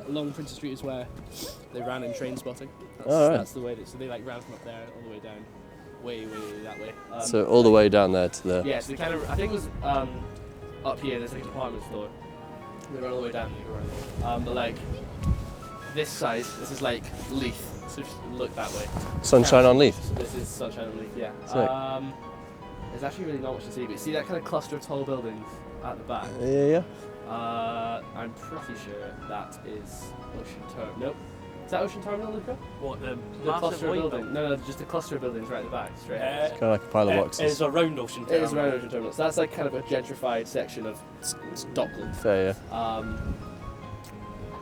Along Princess Street is where they ran in Train Spotting. That's the way. So they like ran from up there all the way down, way that way. So all the way down there to the... Yeah, so they kind of, I think it was up here, there's like a department store. They run all the way down here. But like, this side, this is like Leith. So just look that way. Sunshine on Leith. So this is Sunshine on Leith, yeah. Sick. There's actually really not much to see, but you see that kind of cluster of tall buildings at the back? Yeah. I'm pretty sure that is Ocean Terminal. Nope. Is that Ocean Terminal, Luca? What, the The massive cluster of white buildings. No, just a cluster of buildings right at the back, straight ahead. Kind of like a pile of boxes. It's around Ocean It Terminal. is around Ocean Terminal. So that's like kind of a gentrified section of Dockland. Fair, yeah.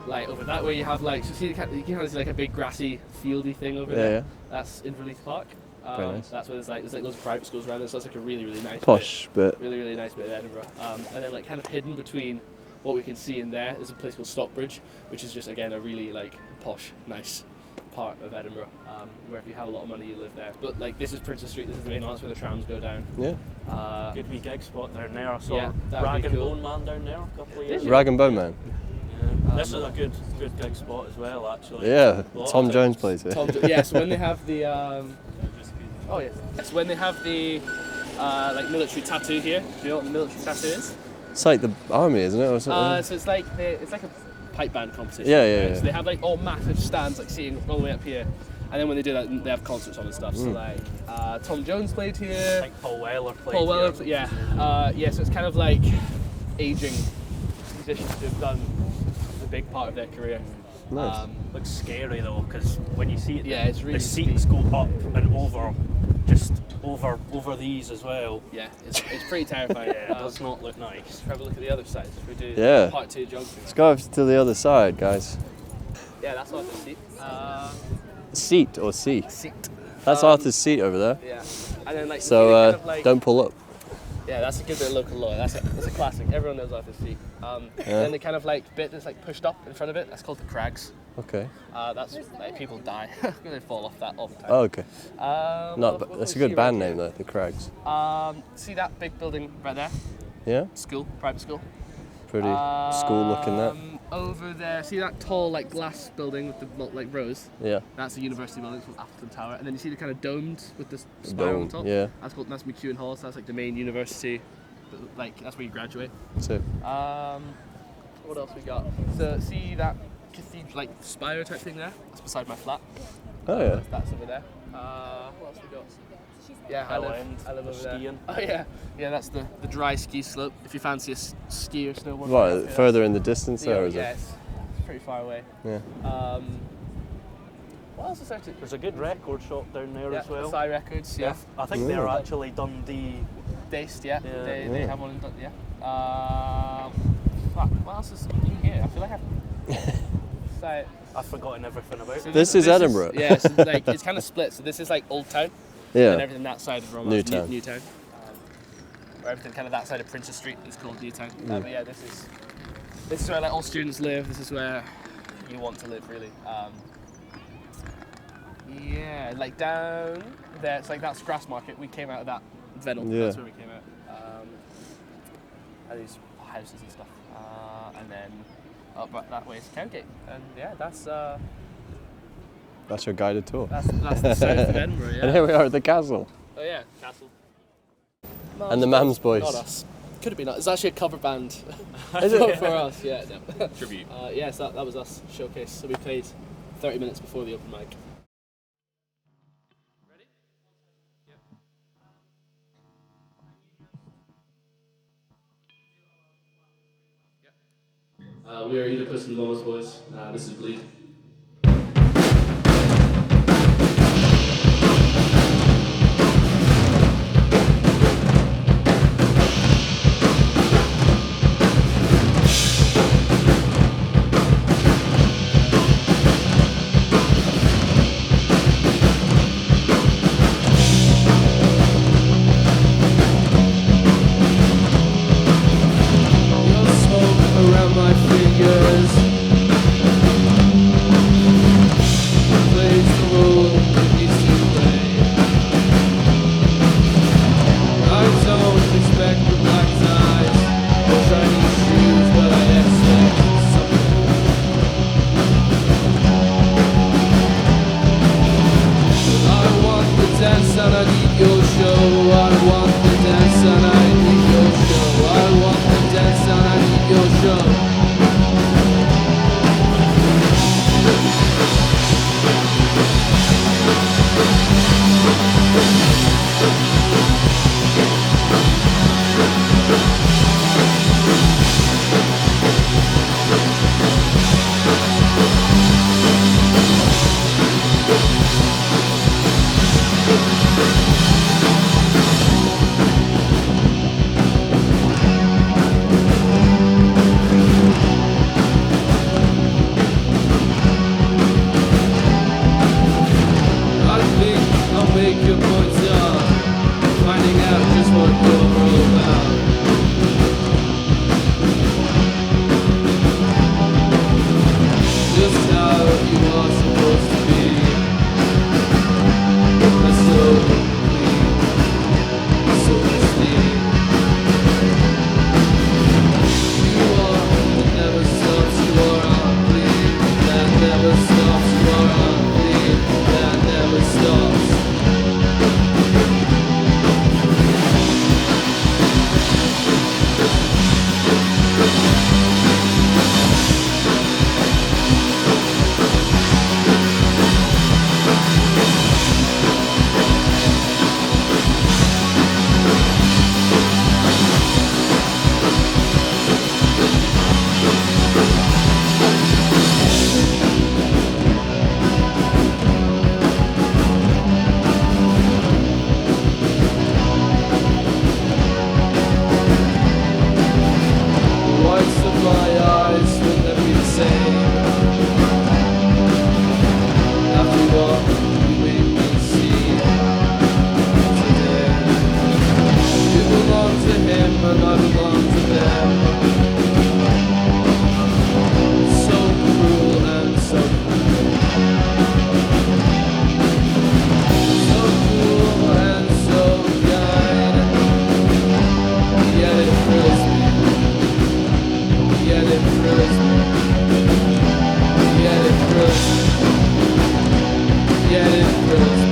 Like over that way you have like, so see, you can kind of see like a big grassy fieldy thing over Yeah, there. yeah. That's Inverleith Park. Very nice. That's where there's like loads of private schools around there, so that's like a really nice Posh, but... bit. Really nice bit of Edinburgh. And then like kind of hidden between what we can see in there is a place called Stockbridge, which is just again a really like posh, nice part of Edinburgh, where if you have a lot of money you live there. But like this is Princess Street, this is the main one, that's where the trams go down. Yeah. Good wee gig spot down there. I saw Yeah, that'd be Rag and cool. Bone Man down there a couple of years you? ago. Rag and Bone Man. Yeah. This is a good gig spot as well, actually. Yeah, Lots Tom of Jones things. plays here. Yeah, so when they have the oh yes, so when they have the like military tattoo here, do you know what the military tattoo is? It's like the army, isn't it? Or something? So it's like a pipe band competition. Yeah, yeah, right? yeah. So they have like all massive stands like seeing all the way up here, and then when they do that, they have concerts on and stuff. So like Tom Jones played I here. think Paul Weller played Paul Weller, here. yeah. So it's kind of like aging musicians who've done a big part of their career. Nice. Looks scary though, because when you see it, Yeah, it's really the seats go up and over, just over these as well. Yeah, it's pretty terrifying. Yeah, it does not look nice. Have a look at the other side. We do Yeah. part 2 geography. Let's go over to the other side, guys. Yeah, that's Arthur's seat. Seat or seat? Seat. That's Arthur's seat over there. Yeah, and then like So you see kind of, like, don't pull up. Yeah, that's a good bit of local law. That's a classic. Everyone knows Arthur's seat. Then the kind of like bit that's like pushed up in front of it. That's called the crags. Okay. That's like people die. They fall off that all the time. Oh, okay. What That's do a we see good band right name though, the Crags. here? See that big building right there? Yeah? School, private school. Pretty school looking that. Over there, see that tall like glass building with the like rows? Yeah. That's a university building, it's called Appleton Tower. And then you see the kind of domed with the spire on Dome, top? yeah. That's McEwan Hall, so that's like the main university. Like that's where you graduate. So What else we got? So see that cathedral, like spire type thing there? That's beside my flat. oh yeah. That's over there. What else we got? Yeah, I live over there. skiing. Oh yeah, that's the dry ski slope. If you fancy a ski or snowboard. What, further in the distance there, or is yeah, it? it's pretty far away. Yeah. What else is there to? There's a good record shop down there Yeah, as well. Sci Records. Yeah. I think they're actually Dundee. Based. Yeah. Yeah. They have one in Dundee. Yeah. Fuck. What else is in here? I feel like I've forgotten everything about it. This is Edinburgh. Yeah. So like it's kind of split. So this is like Old Town. And Yeah. everything that side of Roma Newtown. Newtown. Or everything kind of that side of Princess Street is called Newtown. But yeah, this is where like all students live. This is where you want to live, really. Yeah, like down there, it's like that's Grass Market. We came out of that Venel. Yeah. That's where we came out. And these houses and stuff. And then up that way is Cowgate. And yeah, that's That's your guided tour. the south of Edinburgh. And Yeah. here we are at the castle. Oh yeah, castle. And the Mams Boys. Not us. Could have been us. It's actually a cover band. Is it? for us? Yeah. No. Tribute. Yes, that was us. Showcase. So we played 30 minutes before the open mic. We are Oedipus and the Mama's Boys. This is Bleed. Around my fingers, plays the role it needs to play. I don't expect the black ties or shiny shoes, but I expect something. I want the dance and I need your show. I want the dance and I need your show. I want the dance and I need your show. I think I'll make your points up, finding out just what you're all about. Just how you are supposed to be. That's so clean, so pristine. You are that never stops, you are unclean. That never stops, you are unclean. That never stops. Whites of my eyes will never be the same. After what you made me see today, you belong to him and I belong to them. So cruel and so kind. So cruel and so kind. Yet it thrills me. Yet it thrills me. Yet it thrills me. Yet it thrills me.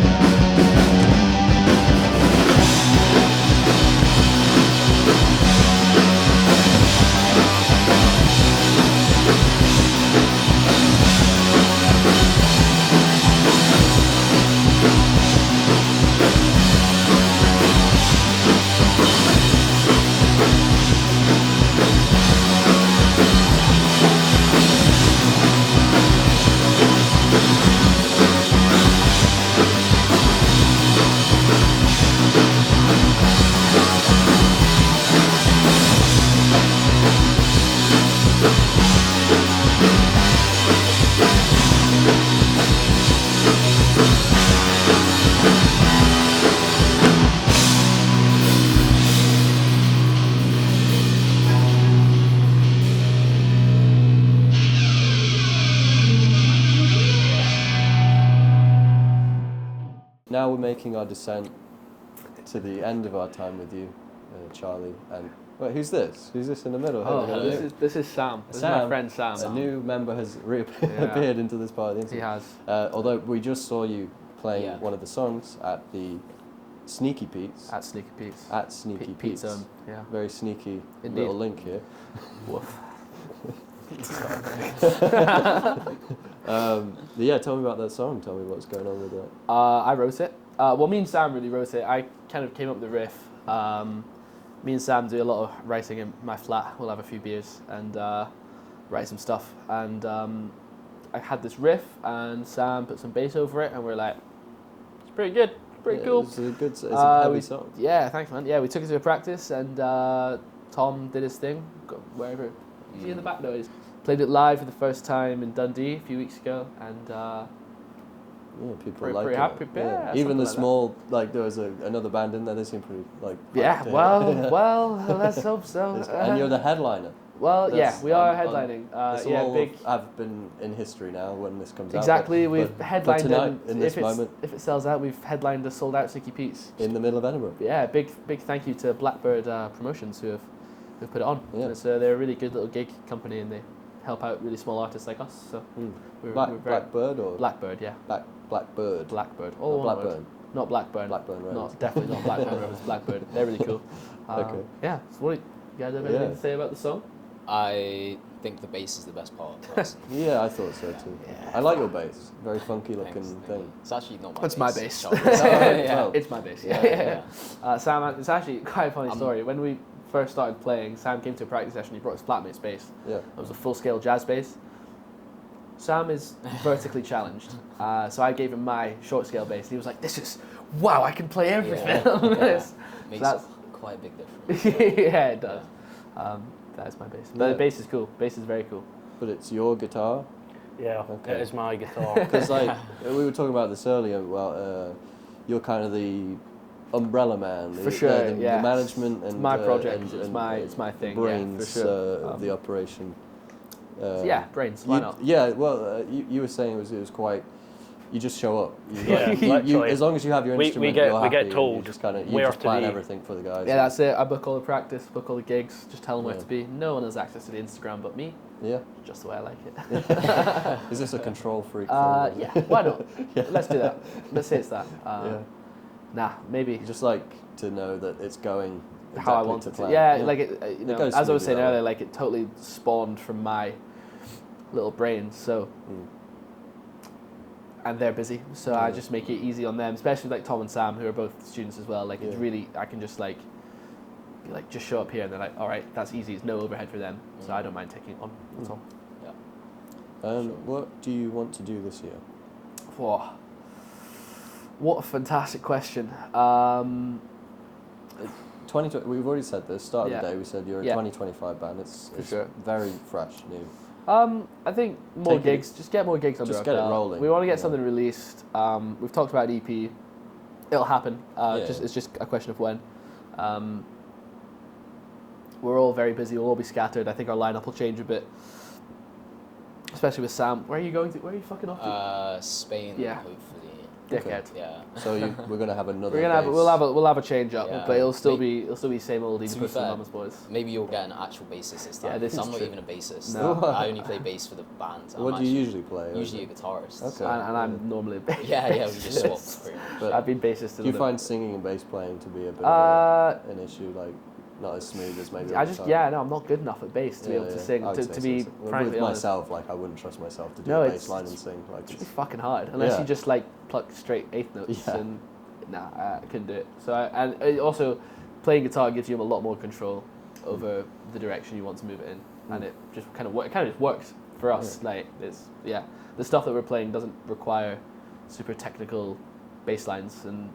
now we're making our descent to the end of our time with you, Charlie. And wait, who's this? Who's this in the middle? Oh, Here? this is Sam. This is my friend Sam. A new member has reappeared into this part of the interview. He has. Although we just saw you playing one of the songs at the Sneaky Pete's. At Sneaky Pete's. At Sneaky Pete's. Pete's Zone. Yeah. Very sneaky Indeed. little link here. Woof. Yeah, tell me about that song. Tell me what's going on with it. I wrote it. Well, me and Sam really wrote it. I kind of came up with the riff. Me and Sam do a lot of writing in my flat. We'll have a few beers and write some stuff. And I had this riff, and Sam put some bass over it, and we're like, it's pretty good, pretty cool. It's a good, it's a heavy song. Yeah, thanks, man. Yeah, we took it to a practice, and Tom did his thing. Got wherever. See in the back noise. Played it live for the first time in Dundee a few weeks ago, and People pretty like happy. it. Yeah, Even the something like small, like there was another band in there. They seem pretty like. yeah. hyped, Well, let's hope so. and you're the headliner. Well, That's yeah, we are on- headlining. This Yeah, will big. have been in history now when this comes out. Exactly, we've but headlined tonight, in this if it's- moment, If it sells out, we've headlined a sold-out Sneaky Pete's. in the middle of Edinburgh. Yeah, big thank you to Blackbird Promotions who put it on. Yeah. They're a really good little gig company, and they help out really small artists like us. So we're very Blackbird or Blackbird, yeah, Blackbird. Blackbird. Or All one word. Blackburn. Not Blackburn. Blackburn Rovers. Not definitely not Blackburn Rovers. Blackbird. They're really cool. Okay. Yeah. So what do you guys have anything Yeah. to say about the song? I think the bass is the best part. Personally. Yeah, I thought so too. I like your bass. Very funky looking Thanks. thing. It's actually not my That's bass. my bass. Charlie. Well, It's my bass. Yeah, Yeah. yeah. Sam, it's actually quite a funny story. When we first started playing, Sam came to a practice session. He brought his flatmate's bass. Yeah. It was a full-scale jazz bass. Sam is vertically challenged, so I gave him my short-scale bass. He was like, "This is wow! I can play everything on this." Makes that's- quite a big difference. Yeah, it does. That is my bass. But Yeah. the bass is cool. Bass is very cool. But it's your guitar. Yeah, Okay. it is my guitar. Because like we were talking about this earlier. Well, you're kind of the umbrella man. For sure, The yeah. management and It's my project. and- It's and my thing. brains yeah, for sure. of the operation. Yeah, brains. Why not? Yeah, well, you were saying it was quite. You just show up. Yeah, literally. As long as you have your We instrument, get- you're we get happy, and told you just kind of where just to plan be. everything for the guys. Yeah, that's it. I book all the practice, book all the gigs, just tell them where Yeah. to be. No one has access to the Instagram but me. Yeah. Just the way I like it. Is this a control freak? Yeah, why not? Let's do that. Let's say it's that. Yeah. Nah, maybe You just like to know that it's going exactly how I want to it to. plan. Yeah, like it. You know, goes as I was smoothly saying that way. earlier, like it totally spawned from my little brain. So, Mm. and they're busy, so I just make it easy on them. Especially like Tom and Sam, who are both students as well. Like it's Yeah. really, I can just like, be like, just show up here, and they're like, all right, that's easy. It's no overhead for them, so I don't mind taking it on. That's all. What do you want to do this year? Whoa. What a fantastic question. 2020. We've already said this. Start of Yeah. the day. We said you're a Yeah. 2025 band. It's sure. very fresh, new. I think more Take it- gigs. Just get more gigs under just our get it belt. rolling, We want to get yeah. something released. We've talked about an EP. It'll happen. Yeah. It's just a question of when. We're all very busy. We'll all be scattered. I think our lineup will change a bit, especially with Sam. Where are you going to? Where are you fucking off to? Spain, Yeah. hopefully. Dickhead. Yeah. So we're gonna have another. We'll have a change up, Yeah. but it'll still be same old To Edie be Puss and fair, Mama's Boys. Maybe you'll get an actual bassist this time. Yeah, this 'cause is I'm not true. even a bassist. No. I only play bass for the band. What do you usually play? Usually a guitarist. Okay. And I'm normally a bassist. Yeah, we just swap pretty much. But I've been bassist. do you find singing and bass playing to be a bit Uh, of an issue? Like not as smooth as maybe. I on just guitar? I'm not good enough at bass to be able to sing. I would To say be so. Well, frankly with honest, myself, like I wouldn't trust myself to do No, a it's- bass line and sing. Like it's fucking hard unless Yeah. you just like pluck straight eighth notes Yeah. and I couldn't do it. So and it also playing guitar gives you a lot more control over the direction you want to move it in, and it just kind of just works for us. Like it's the stuff that we're playing doesn't require super technical bass lines, and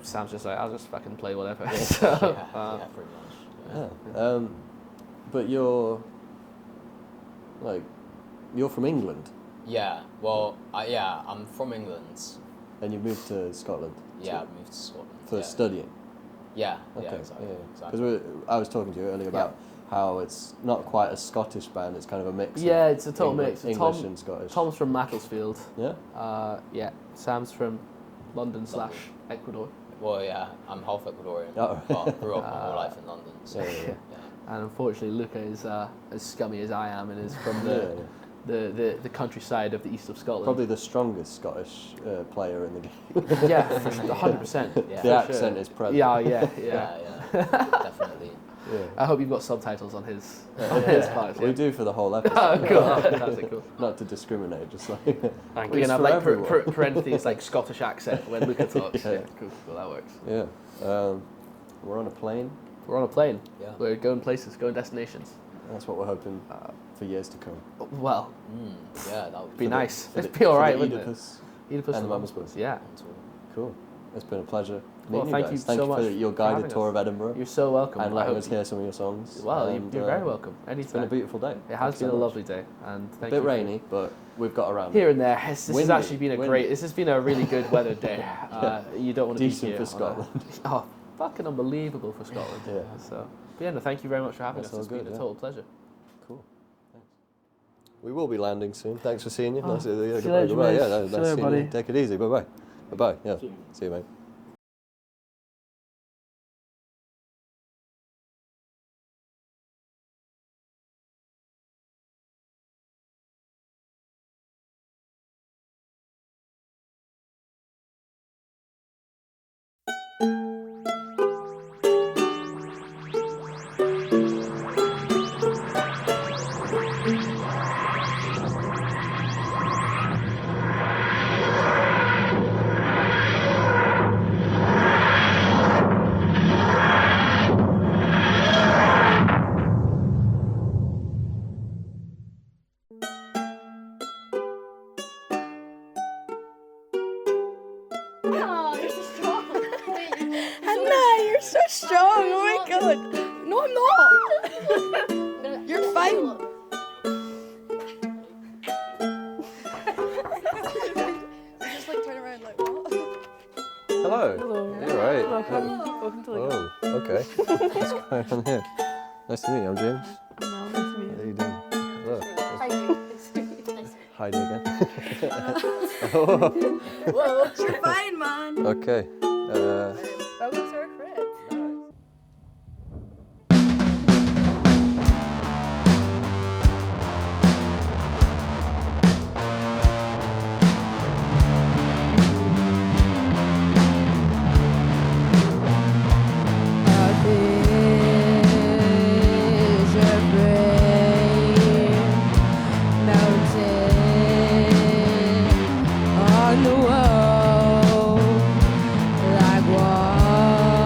Sam's just like I'll just fucking play whatever. So, yeah, pretty much. Yeah. But you're from England Yeah. Well, I'm from England. and you moved to Scotland. Yeah, I moved to Scotland. For yeah. studying. Yeah. Okay. Yeah, exactly. Because I was talking to you earlier about how it's not quite a Scottish band. It's kind of a mix. yeah, of it's a total English, mix. English and Scottish. Tom's from Macclesfield. Yeah. Sam's from London slash Ecuador. Well, yeah, I'm half Ecuadorian, Oh. but grew up my whole life in London. So Yeah, yeah, And unfortunately, Luca is as scummy as I am and is from Yeah, the countryside of the east of Scotland. Probably the strongest Scottish player in the game. Yeah, 100%. Yeah. The accent is present. Yeah. definitely. Yeah. I hope you've got subtitles on his part. We do for the whole Oh, episode. cool. Fantastic, cool. Not to discriminate, just like Thank We're you. gonna have for like everyone. parentheses like Scottish accent when Luca talks. Yeah. Cool, that works. yeah. We're on a plane. We're on a plane. Yeah. We're going places, going destinations. That's what we're hoping for years to come. Well, Yeah, that would be nice. For It'd the- be all for right, the wouldn't it? Oedipus Oedipus and the Mum's Mum's Bus. Yeah. Cool. It's been a pleasure Well, meeting thank you you guys. Thank so you much for your for guided having tour us. of Edinburgh You're so welcome. and I letting hope us hear some of your songs. Well, And, you're very welcome. It's been a Anytime. beautiful day. It has Thanks been so a much. lovely day, and A thank bit you. rainy, but we've got around Here it. and there. This has Windy, actually been a windy. great. This has been a really good weather day. You don't want to be Decent here for on Scotland. Oh, fucking unbelievable for Scotland. Yeah. So, but yeah, no, thank you very much for having That's us. all It's been good, a yeah. total pleasure. Cool. Thanks. We will be landing soon. Thanks for seeing you. Oh, Nice to see you goodbye, later, goodbye. Jmaes. Yeah, See you nice later, seeing you. buddy. Take it easy. Bye bye. Bye bye. Yeah. See you, mate. Oh, you're so strong. Hannah, you're so strong. Oh my god. No, I'm not. You're fine. Just like turn around like what? Hello. Hello. You're right. Welcome to the Oh, okay. What's going on here? Nice to meet you. I'm James. Mel. Nice to meet How you. you doing? Hello. Hi. Hiding again. Whoa, you're fine, man. Okay. Welcome to our crib. On the wall, like water.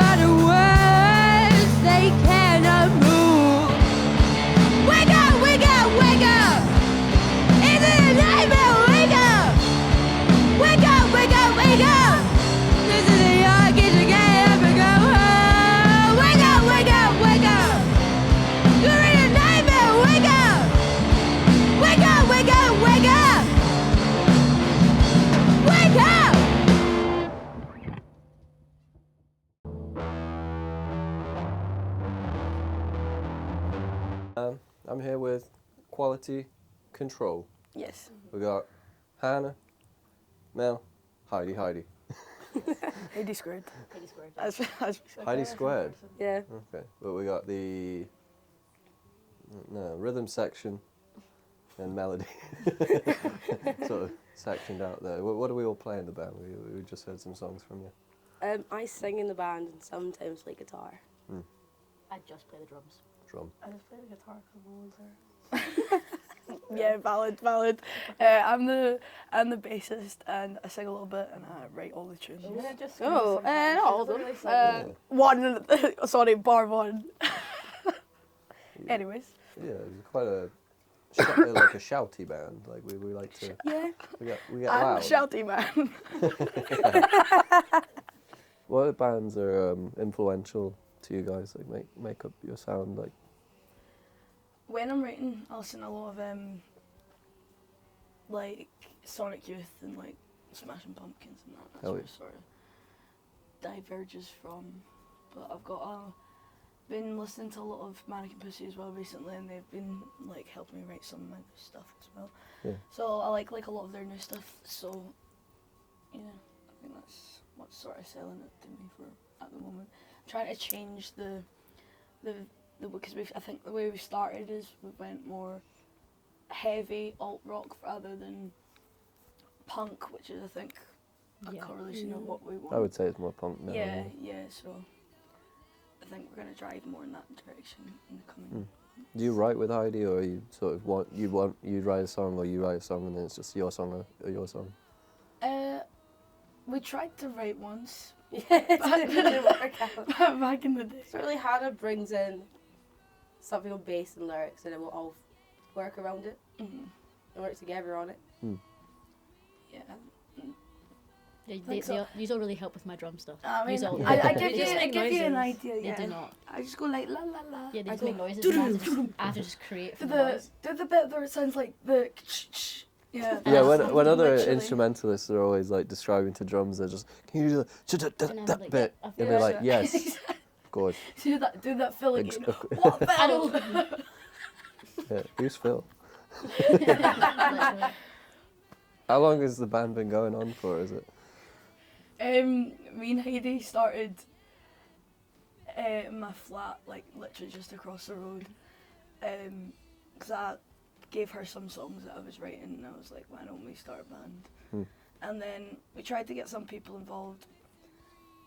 are the words they cannot move. Wake up, wake up, wake up! Is it a nightmare? Wake up! Wake up, wake up, wake up! This is a young kid to get up and go home. Wake up, wake up, wake up! You're in a nightmare. Wake up! Wake up, wake up, wake up! Wake up! I'm here with Quality Control. Yes. We got Hannah, Mel, Heidi. Heidi squared. Pretty square. Heidi squared. Yeah. Okay, but we got the rhythm section and melody sort of sectioned out there. What do we all play in the band? We just heard some songs from you. I sing in the band and sometimes play guitar. I just play the drums. Drum. I just play the guitar because no one's there. Yeah, valid. I'm the bassist and I sing a little bit and I write all the tunes. Oh, not all of them. Bar one. Anyways. Yeah, it's quite a like a shouty band. Like we like to. Yeah. We get I'm a loud. shouty man. What bands are influential to you guys? Like make up your sound like. When I'm writing, I listen to a lot of like Sonic Youth and like Smashing Pumpkins and that. That's Hell where yeah. it sort of diverges from. But I've got been listening to a lot of Mannequin Pussy as well recently, and they've been like helping me write some of my stuff as well. Yeah. So I like a lot of their new stuff. So yeah, I think that's what's sort of selling it to me for at the moment. I'm trying to change the because I think the way we started is we went more heavy alt rock rather than punk, which is I think a correlation of what we want. I would say it's more punk now. Yeah. So I think we're gonna drive more in that direction in the coming. Do you write with Heidi, or you sort of you write a song, or you write a song and then it's just your song or your song? We tried to write once. Yeah, it didn't work out. Back in the day. So really Hannah brings in something on bass and lyrics and then we'll all work around it and work together on it. Yeah. These all really help with my drum stuff. I mean, These all- I They give just you make an noises. idea. They Yeah. do not. I just go like la la la. Yeah, they I just go, make noises. And I have to just create Do from the the noise. do the bit where it sounds like the yeah. Yeah, that's when other literally- instrumentalists are always like describing to drums, they're just, can you do that like, bit? yeah, And they're like, yes, good. do that fill Ex- again. What fill? Yeah, who's Phil? Literally. How long has the band been going on for? Is it? Me and Heidi started in my flat, like literally just across the road, because I gave her some songs that I was writing, and I was like, why don't we start a band? And then we tried to get some people involved.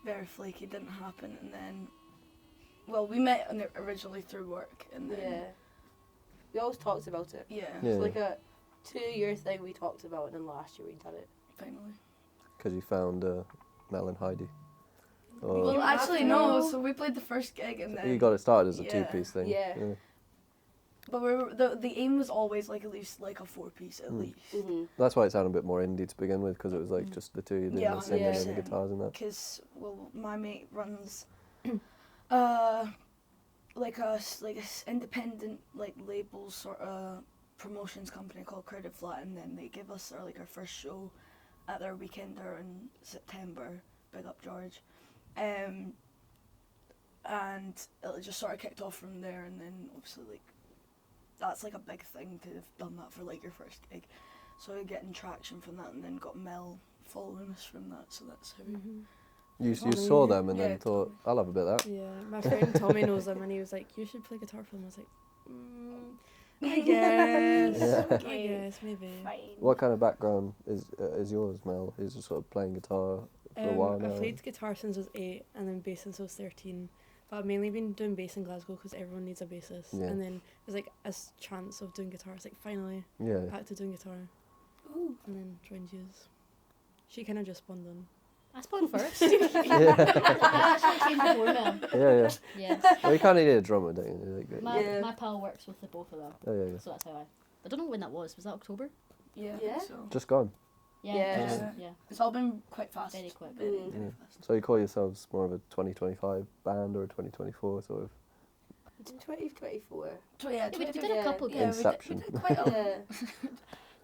Very flaky, didn't happen, and then, well, we met originally through work, and then Yeah. We always talked about it. yeah, Yeah. It's like a 2-year thing we talked about and then last year we did it. finally. Because you found Mel and Heidi? Or Well, You actually have to no. know. So we played the first gig, and then you got it started as a yeah, two-piece thing? yeah. But the aim was always like at least like a 4-piece at least. That's why it sounded a bit more indie to begin with, because it was like just the two, you did Yeah, the singing and the 100%. guitars and that. Because well, my mate runs like a independent like label sort of promotions company called Credit Flat, and then they give us our first show at their weekender in September. Big up George, and it just sort of kicked off from there, and then obviously like that's like a big thing to have done that for like your first gig, so you're getting traction from that, and then got Mel following us from that, so that's how. You saw them and then Yeah, thought, I'll have a bit of that. Yeah, my friend Tommy knows them, and he was like, "You should play guitar for them." I was like, "I guess, Yeah. I guess maybe." What kind of background is yours, Mel? Is you sort of playing guitar for a while now? I played guitar since I was 8, and then bass since I was 13. But I've mainly been doing bass in Glasgow because everyone needs a bassist. Yeah. And then there's like a chance of doing guitar. It's like finally Yeah. back to doing guitar. And then joined yous. She kind of just spawned on. I spawned first. Yeah. I actually came before them. Yeah. Yeah. Well, you kind of need a drummer, don't you? Like, My pal works with the both of them. Oh, yeah. So that's how I don't know when that was. Was that October? Yeah. Yeah. So. Just gone. Yeah. It's all been quite fast. Very quick. Very Yeah. fast. So you call yourselves more of a 2025 band or a 2024 sort of 2024. So yeah, We did a couple yeah, gigs. Inception? We did quite a Yeah.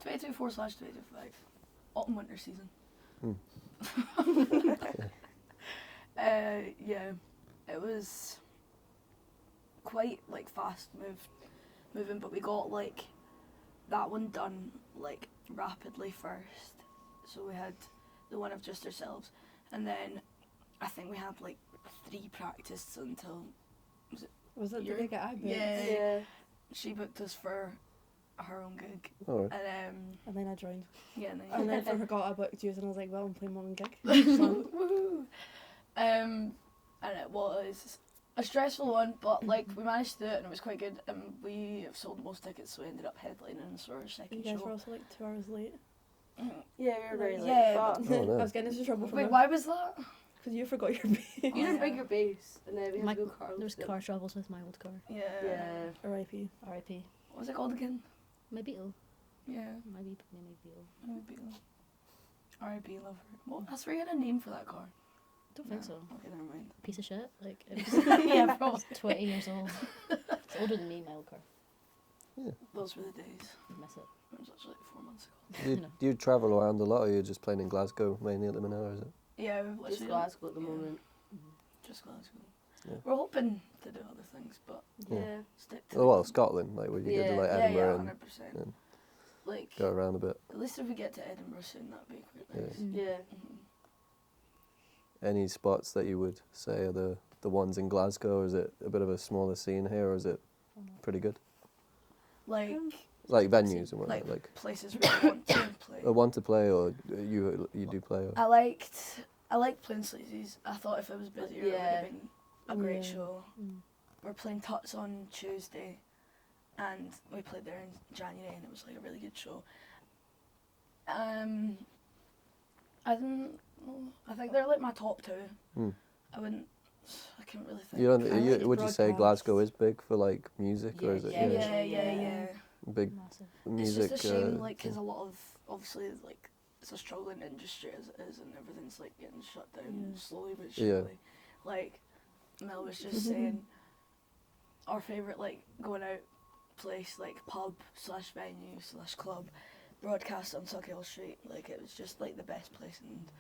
2024/2025 autumn winter season. Yeah, it was quite like fast moving, but we got like that one done like rapidly first. So we had the one of just ourselves, and then I think we had like 3 practices until Was it the Your- gig at I booked? yeah. She booked us for her own gig, Alright. And then I joined. yeah, and And then then I forgot I booked you and I was like, well, I'm playing my own gig. Woohoo. And it was a stressful one, but like we managed to do it and it was quite good. And we have sold most tickets, so we ended up headlining for our You second guys were show. also like 2 hours late. Yeah, we were very late. Yeah, but Oh, no. I was getting into trouble for Wait, why was that? because you forgot your bass. you didn't bring your bass, and then we had My- to go car. There was car troubles with my old car. Yeah. Yeah. R.I.P. R.I.P. What was it called again? My Beetle. Yeah. My Beetle. R.I.P. Love her. Well, that's where you had a name for that car. Don't think No. so. Okay, never mind. Piece of shit. Like it was Yeah, probably. 20 years old. It's older than me, my old car. Those were the days. I miss it. It was actually like 4 months ago. Do you travel around a lot, or you're just playing in Glasgow mainly at the minute, or is it? Yeah, we've Just literally Glasgow at the yeah. moment. Just Glasgow. Yeah. We're hoping to do other things, but Yeah. Yeah. stick to Oh, well, the- Scotland, like, would you go Yeah. to like yeah, Edinburgh 100%. and Like, go around a bit? at least if we get to Edinburgh soon, that'd be quite nice. Mm. Yeah. Mhm. Any spots that you would say are the ones in Glasgow, or is it a bit of a smaller scene here, or is it pretty good? Like, Like venues and whatnot, like like places where you want to play. want to play, or you do play, or I liked playing Sleazy's. I thought if it was busier, it would Yeah. have been a great Yeah. show. Mm. We're playing Tuts on Tuesday, and we played there in January, and it was like a really good show. I don't know. I think they're like my top 2. Hmm. I can't really think. you don't. I like Would you say broadcast. Glasgow is big for like music, or Yeah, is it yeah. big Massive. music? It's just a shame, like, thing? because a lot of, obviously, like, it's a struggling industry as it is, and everything's, like, getting shut down slowly but Yeah. surely. Like, Mel was just saying, our favourite, like, going out place, like, pub/venue/club, broadcast on Tuckhill Street, like, it was just, like, the best place, and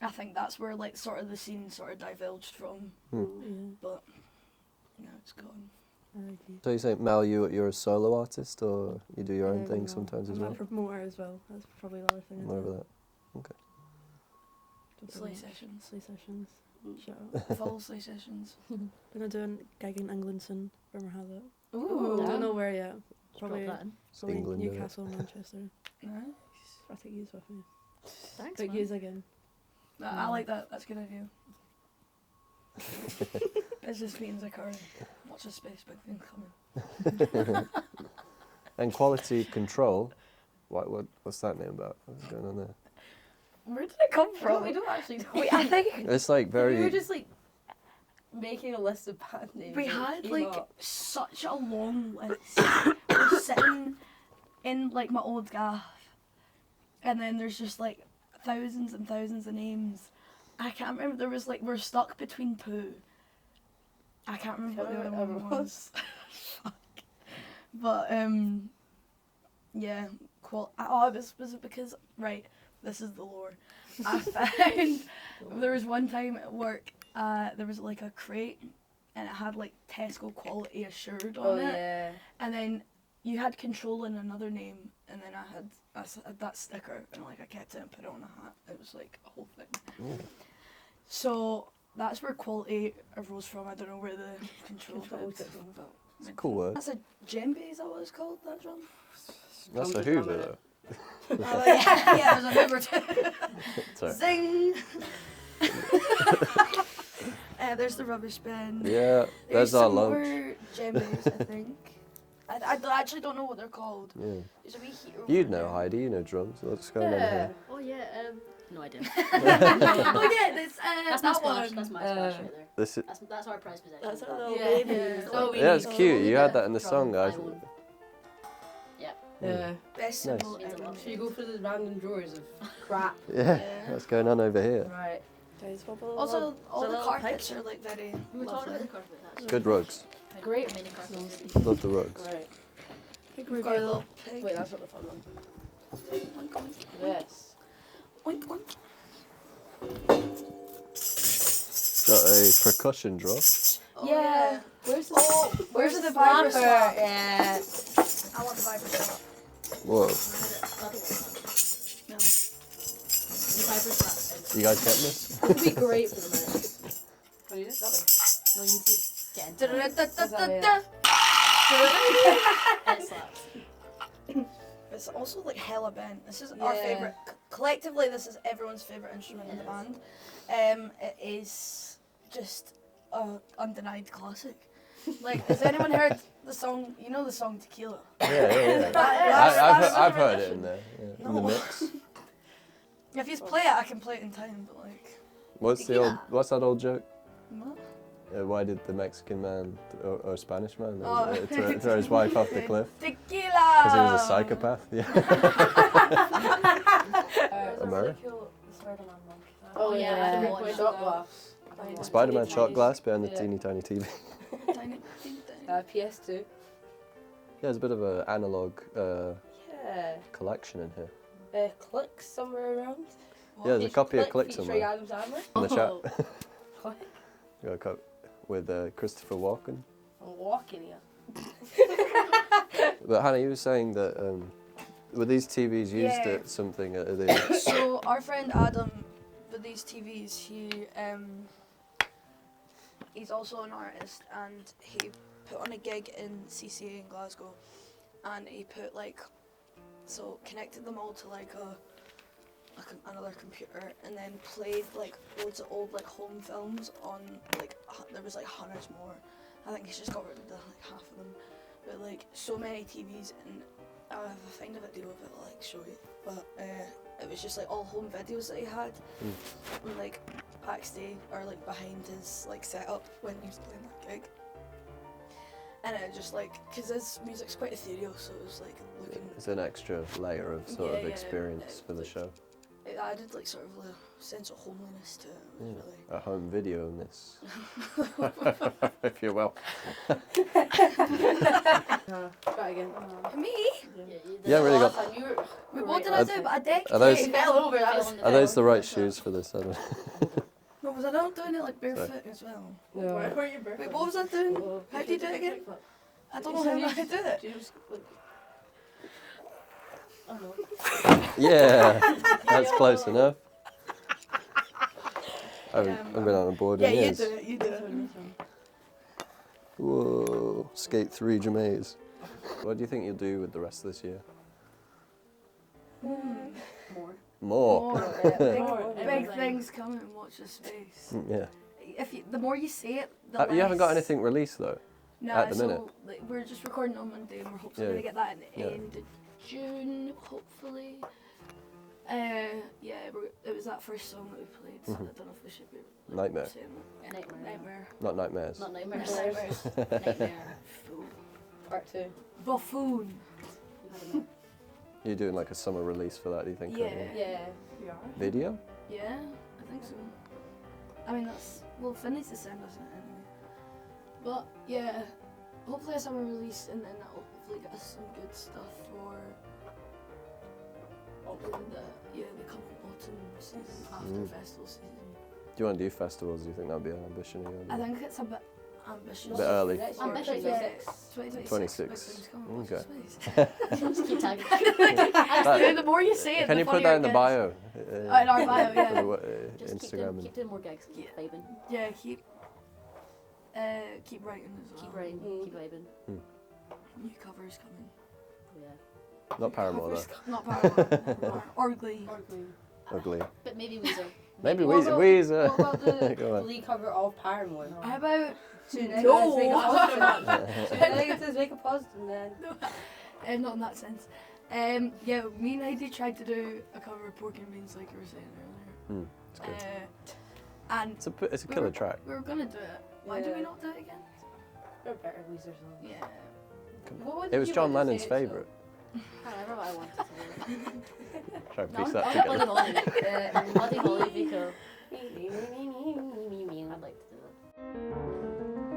I think that's where, like, sort of the scene sort of divulged from, Yeah. but, now it's gone. R.I.P. So you say, Mel, you're a solo artist, or you do your own thing No, sometimes as I'm well? a promoter as well. That's probably the other thing. I do. Whatever that. Don't Slay promote. sessions. Slay sessions. Shut up. Follow Slay sessions. Gonna do a gig in England soon. Rumor has it. Ooh. Don't know where yet. Just drop Probably, that in. It's probably England, isn't it? Newcastle, Manchester. Nice. I'll take yous with me. Thanks, Take man. yous again. I like that. That's a good idea. Business meetings occurring. Watch this space, big thing coming. And quality control. What's that name about? What's going on there? Where did it come We from? don't actually know. Wait, I think It's like We very. were just like making a list of band names. we and had came like up. such a long list. We're sitting in like my old gaff, and then there's just like thousands and thousands of names. I can't remember. There was like we're stuck between 2. I can't remember what the other one was. Fuck. But yeah. Was it because right? This is the lore. I found there was one time at work. There was like a crate, and it had like Tesco quality assured on Oh it. yeah. And then you had control in another name, and then I had that sticker, and like I kept it and put it on a hat. It was like a whole thing. So that's where quality arose from. I don't know where the control did. But It's a cool word. that's a djembe, is that what it's called, that drum? That's a Comes Hoover, from though. Yeah, there's a Hoover too. Sorry. Zing! There's the rubbish bin. Yeah, there's our some lunch. more djembes, I think. I actually don't know what they're called. Yeah. There's a wee heater You'd over know, there. Heidi. You know drums. What's going on Yeah. here? Oh yeah, No idea. Oh yeah, this That's that my splash. one. That's my splash right there. This is, That's our prize possession. That's our little Yeah. baby. That's all we yeah, it's need. cute. You had that in the From song, guys. Taiwan. Yeah. Yeah. Best Nice. symbol Means a ever. lot. Should you go through the random drawers of crap? Yeah, what's going on over here? Right. Guys, what about Also, all the the little carpets are like very We were talking lovely. about the carpet. That's Good rugs. Great. mini carpet. Love the rugs. Right. We've got a little pig. Wait, that's not the fun one. Oink, oink. Yes. Oink, oink. Got a percussion drum. Oh, Yeah. Where's the where's the slapper? viper slap? Yeah. I want the viper slap. Whoa. No. The viper slaps. You guys getting this? This would be great for the minute. What do you do? That way. No, you need to get into it. Da-da-da-da-da-da. It slaps. It's also like hella bent. This is our Yeah. favourite. Collectively, this is everyone's favourite instrument in the band. It is just a undenied classic. Like, has anyone heard the song? You know the song Tequila? Yeah. That's I've heard it in there. Yeah, in the No. mix. If you play it, I can play it in time. But like, What's that old joke? what? Why did the Mexican man or Spanish man Oh. throw his wife off the cliff? Tequila. Because he was a psychopath. Yeah. America. Oh yeah, yeah. I watched Shot that. glass. Spider-Man shot glass behind the Yeah. teeny tiny TV. Tiny, teeny, tiny. PS2. Yeah, there's a bit of an analog Yeah. collection in here. Clicks somewhere around. Yeah, there's a copy of Click featuring somewhere Adam Sandler. in the Oh. chat. Click. Got a copy with Christopher Walken. I'm walking here. But Hannah, you were saying that were these TVs used Yeah. at something? Are they? So our friend Adam, with these TVs, he's also an artist, and he put on a gig in CCA in Glasgow, and he put connected them all to another computer, and then played loads of old home films on there was hundreds more. I think he's just got rid of half of them, but so many TVs, and I'll find a video of it, I'll show you. But it was just all home videos that he had, and backstage or behind his setup when he was playing that gig. And it just because his music's quite ethereal, so it was looking. It's an extra layer of sort of Yeah, experience for the show. It added sort of a sense of homeliness to it. It was really. A home video in this, if you will. Try again. Me? You haven't really got. Wait, what did I do? But I did. Are those- He fell over. That was. Are those the right shoes for this? I don't. No, was I not doing it barefoot as well? No. Wait, what was I doing? How do you do it again? I don't know how I do it. Do you just, Oh no. Yeah, that's close enough. I've been on a board Yeah, in you years. do it. You do it. Whoa, Skate 3 Jmaes. What do you think you'll do with the rest of this year? More. More. Big things coming. Watch this space. Yeah. The more you say it, the less. You haven't got anything released though. No, at the so minute. we're just recording on Monday, and we're hopefully Yeah. gonna get that in the Yeah. end of June, hopefully. It was that first song that we played, so I don't know if we should be Nightmare. saying that. Nightmare. Not nightmares. Not nightmares. Nightmares. Nightmare. Part 2. Buffoon. You're doing a summer release for that, do you think? Yeah. aren't you? Yeah. Video? Yeah, I think so. I mean, we'll finish to send us it anyway. But yeah, hopefully a summer release, and then that'll hopefully get us some good stuff for the coming autumn season, after festival season. Do you want to do festivals? Do you think that'd be an ambition of yours? I think it's a bit ambitious. A bit early. Ambitious. Yeah, 26. 26. Okay. Just keep tagging. The more you say it, Can the you put funnier that it in the gets. bio? In our bio, yeah. For the, Just Instagram. keep doing more gigs. Keep vibing. Yeah, keep writing as well. Keep writing. Keep vibing. New covers coming. Yeah. Not Paramore Covers though. Not Paramore. or Glee. Ugly. But maybe Weezer. Maybe What about- Weezer. What about the Go on. Glee cover of Paramore? How about Two negatives make a No. positive. Two negatives make a positive, then. not in that sense. Yeah, me and Heidi tried to do a cover of Pork and Beans like you were saying earlier. It's good. And It's a killer track. we were gonna do it. Why do we not do it again? Or better Weezer song. Yeah. It was John Lennon's favourite. However, I wanted to do it. Try and No, piece that Buddy together. Holly. Buddy Holly would be cool. I'd like to do that.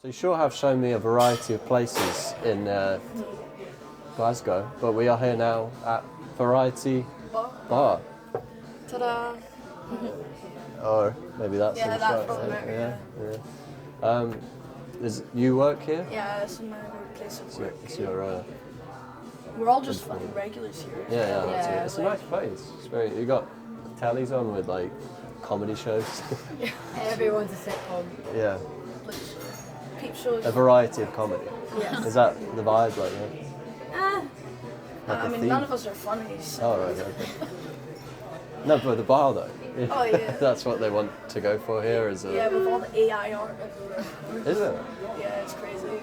So you sure have shown me a variety of places in Glasgow, but we are here now at Variety Bar. Ta-da! Or maybe that's Yeah, in that's shot. probably better, You work here? Yeah, it's my place of work. It's your We're all just fucking regulars here. yeah, that's Yeah, it. It's a nice place. It's very. You got tellies on with like comedy shows. Everyone's a sitcom. Yeah, Peep shows. a variety of comedy. Yeah. Is that the vibe, like? Yeah? Like I a mean, theme? none of us are funny. So. Oh right, okay. No, but the bar though. Oh, yeah. That's what they want to go for here. Is Yeah, with all the AI art. Is it? Yeah, it's crazy.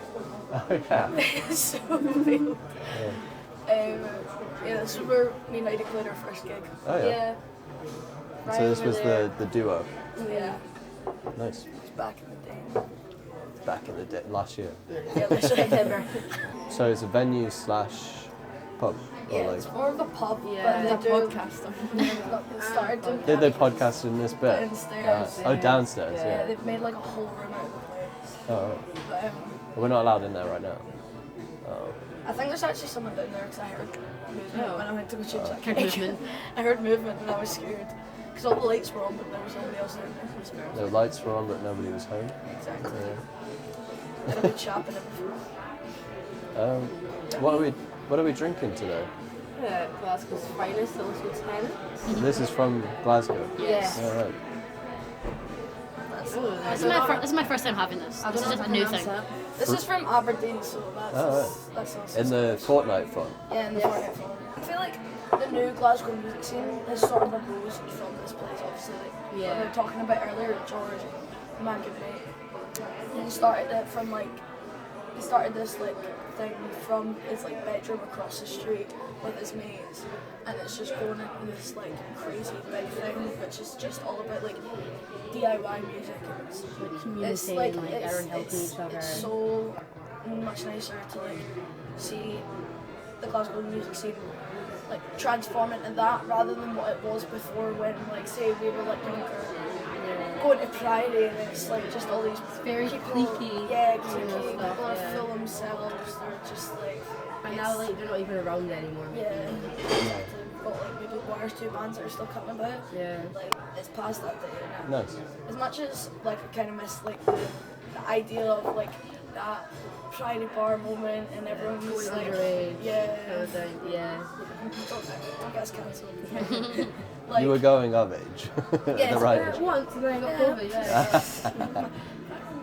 Oh yeah. It's so weird. Yeah, this is where me and Heidi played our first gig. Oh, yeah. Right So this over was there. the duo. Yeah, Nice. it's back in the day. Back in the day, last year. Yeah, literally. So it's a venue slash pub. Or Yeah, like, it's more of a pub, Yeah, but they do podcast. They started doing did they podcast in this bit? Downstairs. Oh, downstairs. Yeah, Yeah. they've made like a whole room out of the place. Oh, right. But We're not allowed in there right now. Oh. I think there's actually someone down there because I heard movement when I went to go change that Heard cake. movement. I heard movement and I was scared because all the lights were on, but there was nobody else in there. It was very The lights were on, but nobody was home. Exactly. Yeah. Got a chap and everything. What are we drinking today? Glasgow's finest, the little tenant. This is from Glasgow. Yes. All right. This is my first time having this. This is just a new thing. This is from Aberdeen, so that's Oh, that's awesome. In the Fortnite fun. Yeah, in the Fortnite film. I feel like the new Glasgow music scene has sort of arose from this place, obviously. Like, what we were talking about earlier, George, Man Given Eight. He started it from like, he started this like thing from his like bedroom across the street with his mates, and it's just grown into this like crazy big thing, which is just all about like DIY music. And it's like everyone helping each other. It's so much nicer to like see the Glasgow music scene like transform into that rather than what it was before when like say we were like younger. Going to Priory and it's like just all these very people, cliquey, yeah, you know, cliquey, stuff, people are yeah. full themselves, they're just like And now like they're not even around anymore. yeah, exactly. We've got like maybe one or two bands that are still coming about. Yeah. Like it's past that day now. Nice. As much as like I kind of miss like the idea of like that Priory bar moment and everyone was Going like underage. yeah, Yeah. don't get us cancelled. Like, You were going of age. Yeah, the right Yeah, age. once and then I got COVID. Yeah.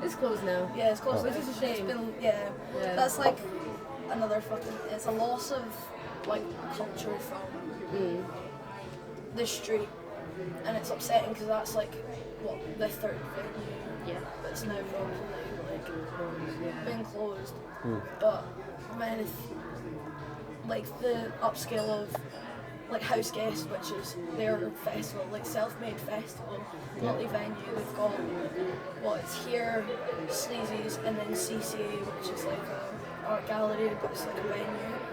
It's closed now. yeah, it's close. Which is a It's shame. been, Yeah. that's like another fucking. It's a loss of like culture from the street and it's upsetting because that's like what the third venue that's now probably been closed. But with like the upscale of like House Guest, which is their festival, like self-made festival, lovely venue. They've got what's here, Sleazy's, and then CCA, which is like an art gallery, but it's like a venue.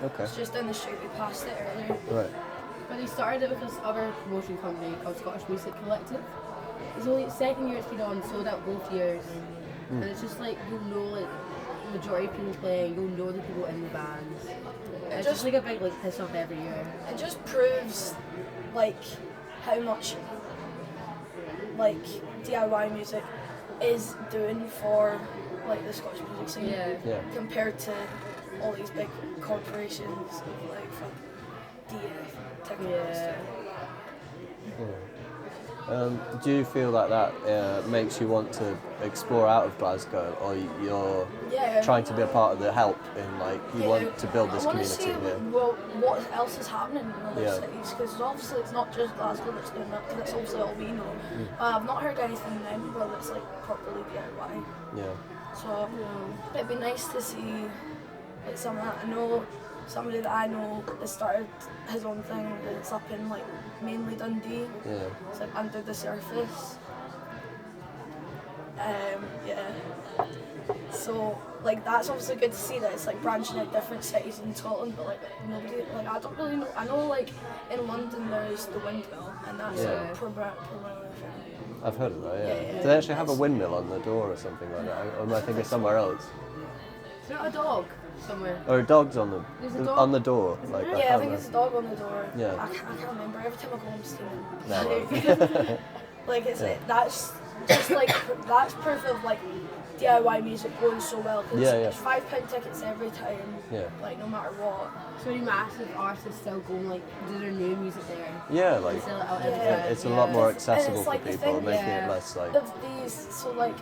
Okay. It's just down the street. We passed it earlier. Right. But they started it with this other promotion company called Scottish Music Collective. It's only the second year it's been on, sold out both years. And it's just like, you'll know like the majority of people playing, you'll know the people in the bands. It's just like a big like piss off every year. It just proves like how much like DIY music is doing for like the Scottish music scene compared to all these big corporations of like DF, technical stuff. Do you feel like that makes you want to explore out of Glasgow, or you're trying to be a part of the help in like you want to build this community here? Well, what else is happening in other cities? Because obviously it's not just Glasgow that's doing that. Because that's obviously all we know. I've not heard anything in Edinburgh that's like properly DIY. Yeah. So it'd be nice to see like some of that. I know somebody that I know has started his own thing. It's up in like mainly Dundee. Yeah. It's like under the surface. So like that's obviously good to see that it's like branching out different cities in Scotland, but like nobody, like I don't really know. I know like in London there's the Windmill, and that's like primarily. I've heard of that. Yeah. Do they actually have a windmill on the door or something like that? Or am I thinking somewhere else? Is there a dog somewhere? Or a dog's on There's a the dog? on the door? Like Yeah, I think it's a dog on the door. Yeah. I can't remember. Every time I go, I'm steaming. No. Like it's that's just like that's proof of like DIY music going so well. Cause it's £5 tickets every time. Yeah. Like no matter what. So many massive artists still going like do their new music there. Yeah, like sell it out every time. it's a lot more And accessible it's for like the people, thing, making it less like. Of these, so like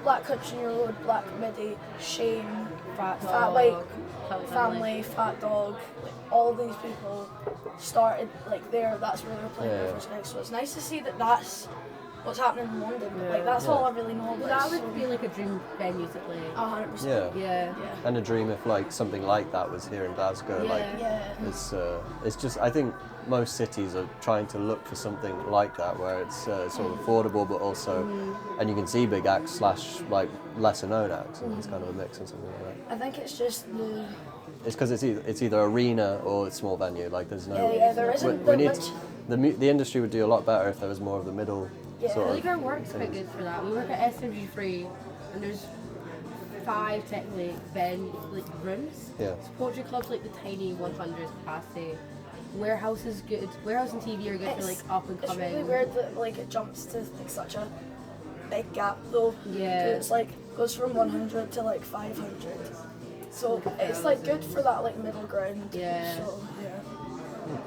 Black Country Road, Black Midi, Shane, Fat Fat Dog, White Fat Family, Fat Dog, like all these people started like there. That's where they're playing their first night. So it's nice to see that that's what's happening in London. Like that's all I really know. Well, that would be like a dream venue to play. 100%. Yeah. And a dream if like something like that was here in Glasgow. Like it's just I think most cities are trying to look for something like that where it's sort of affordable, but also and you can see big acts / like lesser known acts, and it's kind of a mix or something like that. I think it's just the. It's because it's either arena or it's small venue. Like there's no. There isn't we need much. the industry would do a lot better if there was more of the middle. Yeah. Sort I of think our work's quite good for that. We work at SMG3 and there's 5 technically like rooms. Yeah. So Poetry Club's like the tiny 100 capacity. Warehouse is good. Warehouse and TV are good for like up and coming. It's really weird that like it jumps to like such a big gap though. Yeah. It's like goes from 100 to like 500. So it's like good for that like middle ground. Yeah. So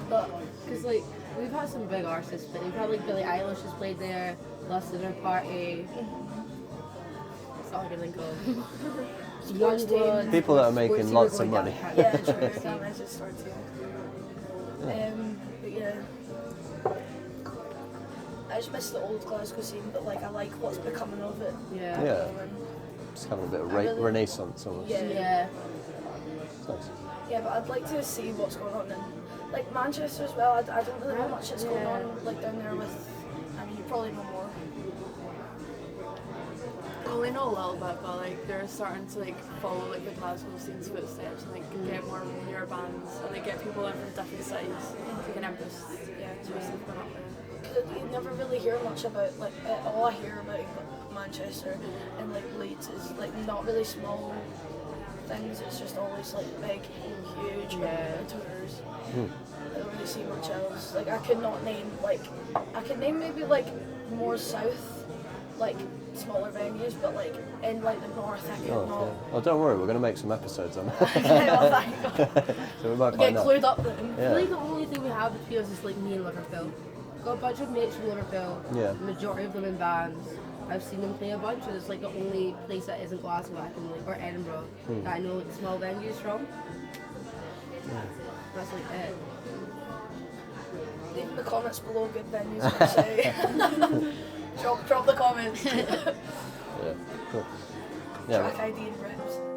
but because like we've had some big artists, but we've had like Billie Eilish has played there, Last Dinner Party. That's all I can think of. Youngblood. People that are making lots of money. Yeah, true. That might just start to. But yeah. I just miss the old Glasgow scene, but like I like what's becoming of it. Yeah. Yeah. Just having a bit of renaissance almost. Yeah. It's nice. Yeah, but I'd like to see what's going on in like Manchester as well. I don't really know much that's going on like down there with. I mean, you probably know more. Well, we know a little bit, but like they're starting to like follow like the Glasgow scene's footsteps and like get more newer bands and like get people in from different cities to kind of boost stuff going up there. Because you never really hear much about like all I hear about Manchester and like Leeds is like not really small things. It's just always like big, huge tours. I don't really see much else. Like I could name maybe like more south, like smaller venues, but like in like the north I could not. Well, don't worry, we're going to make some episodes on that. Okay, well, thank God. So we might Get find out. clued up then. I feel like the only thing we have between us is like me and Liverpool. Got a bunch of mates from Liverpool. Yeah. The majority of them in bands. I've seen them play a bunch, and it's like the only place that isn't Glasgow I can like, or Edinburgh that I know like small venues from. That's like it. Leave in the comments below good venues to say. drop the comments. Yeah, cool. Yeah. Track ID and reps.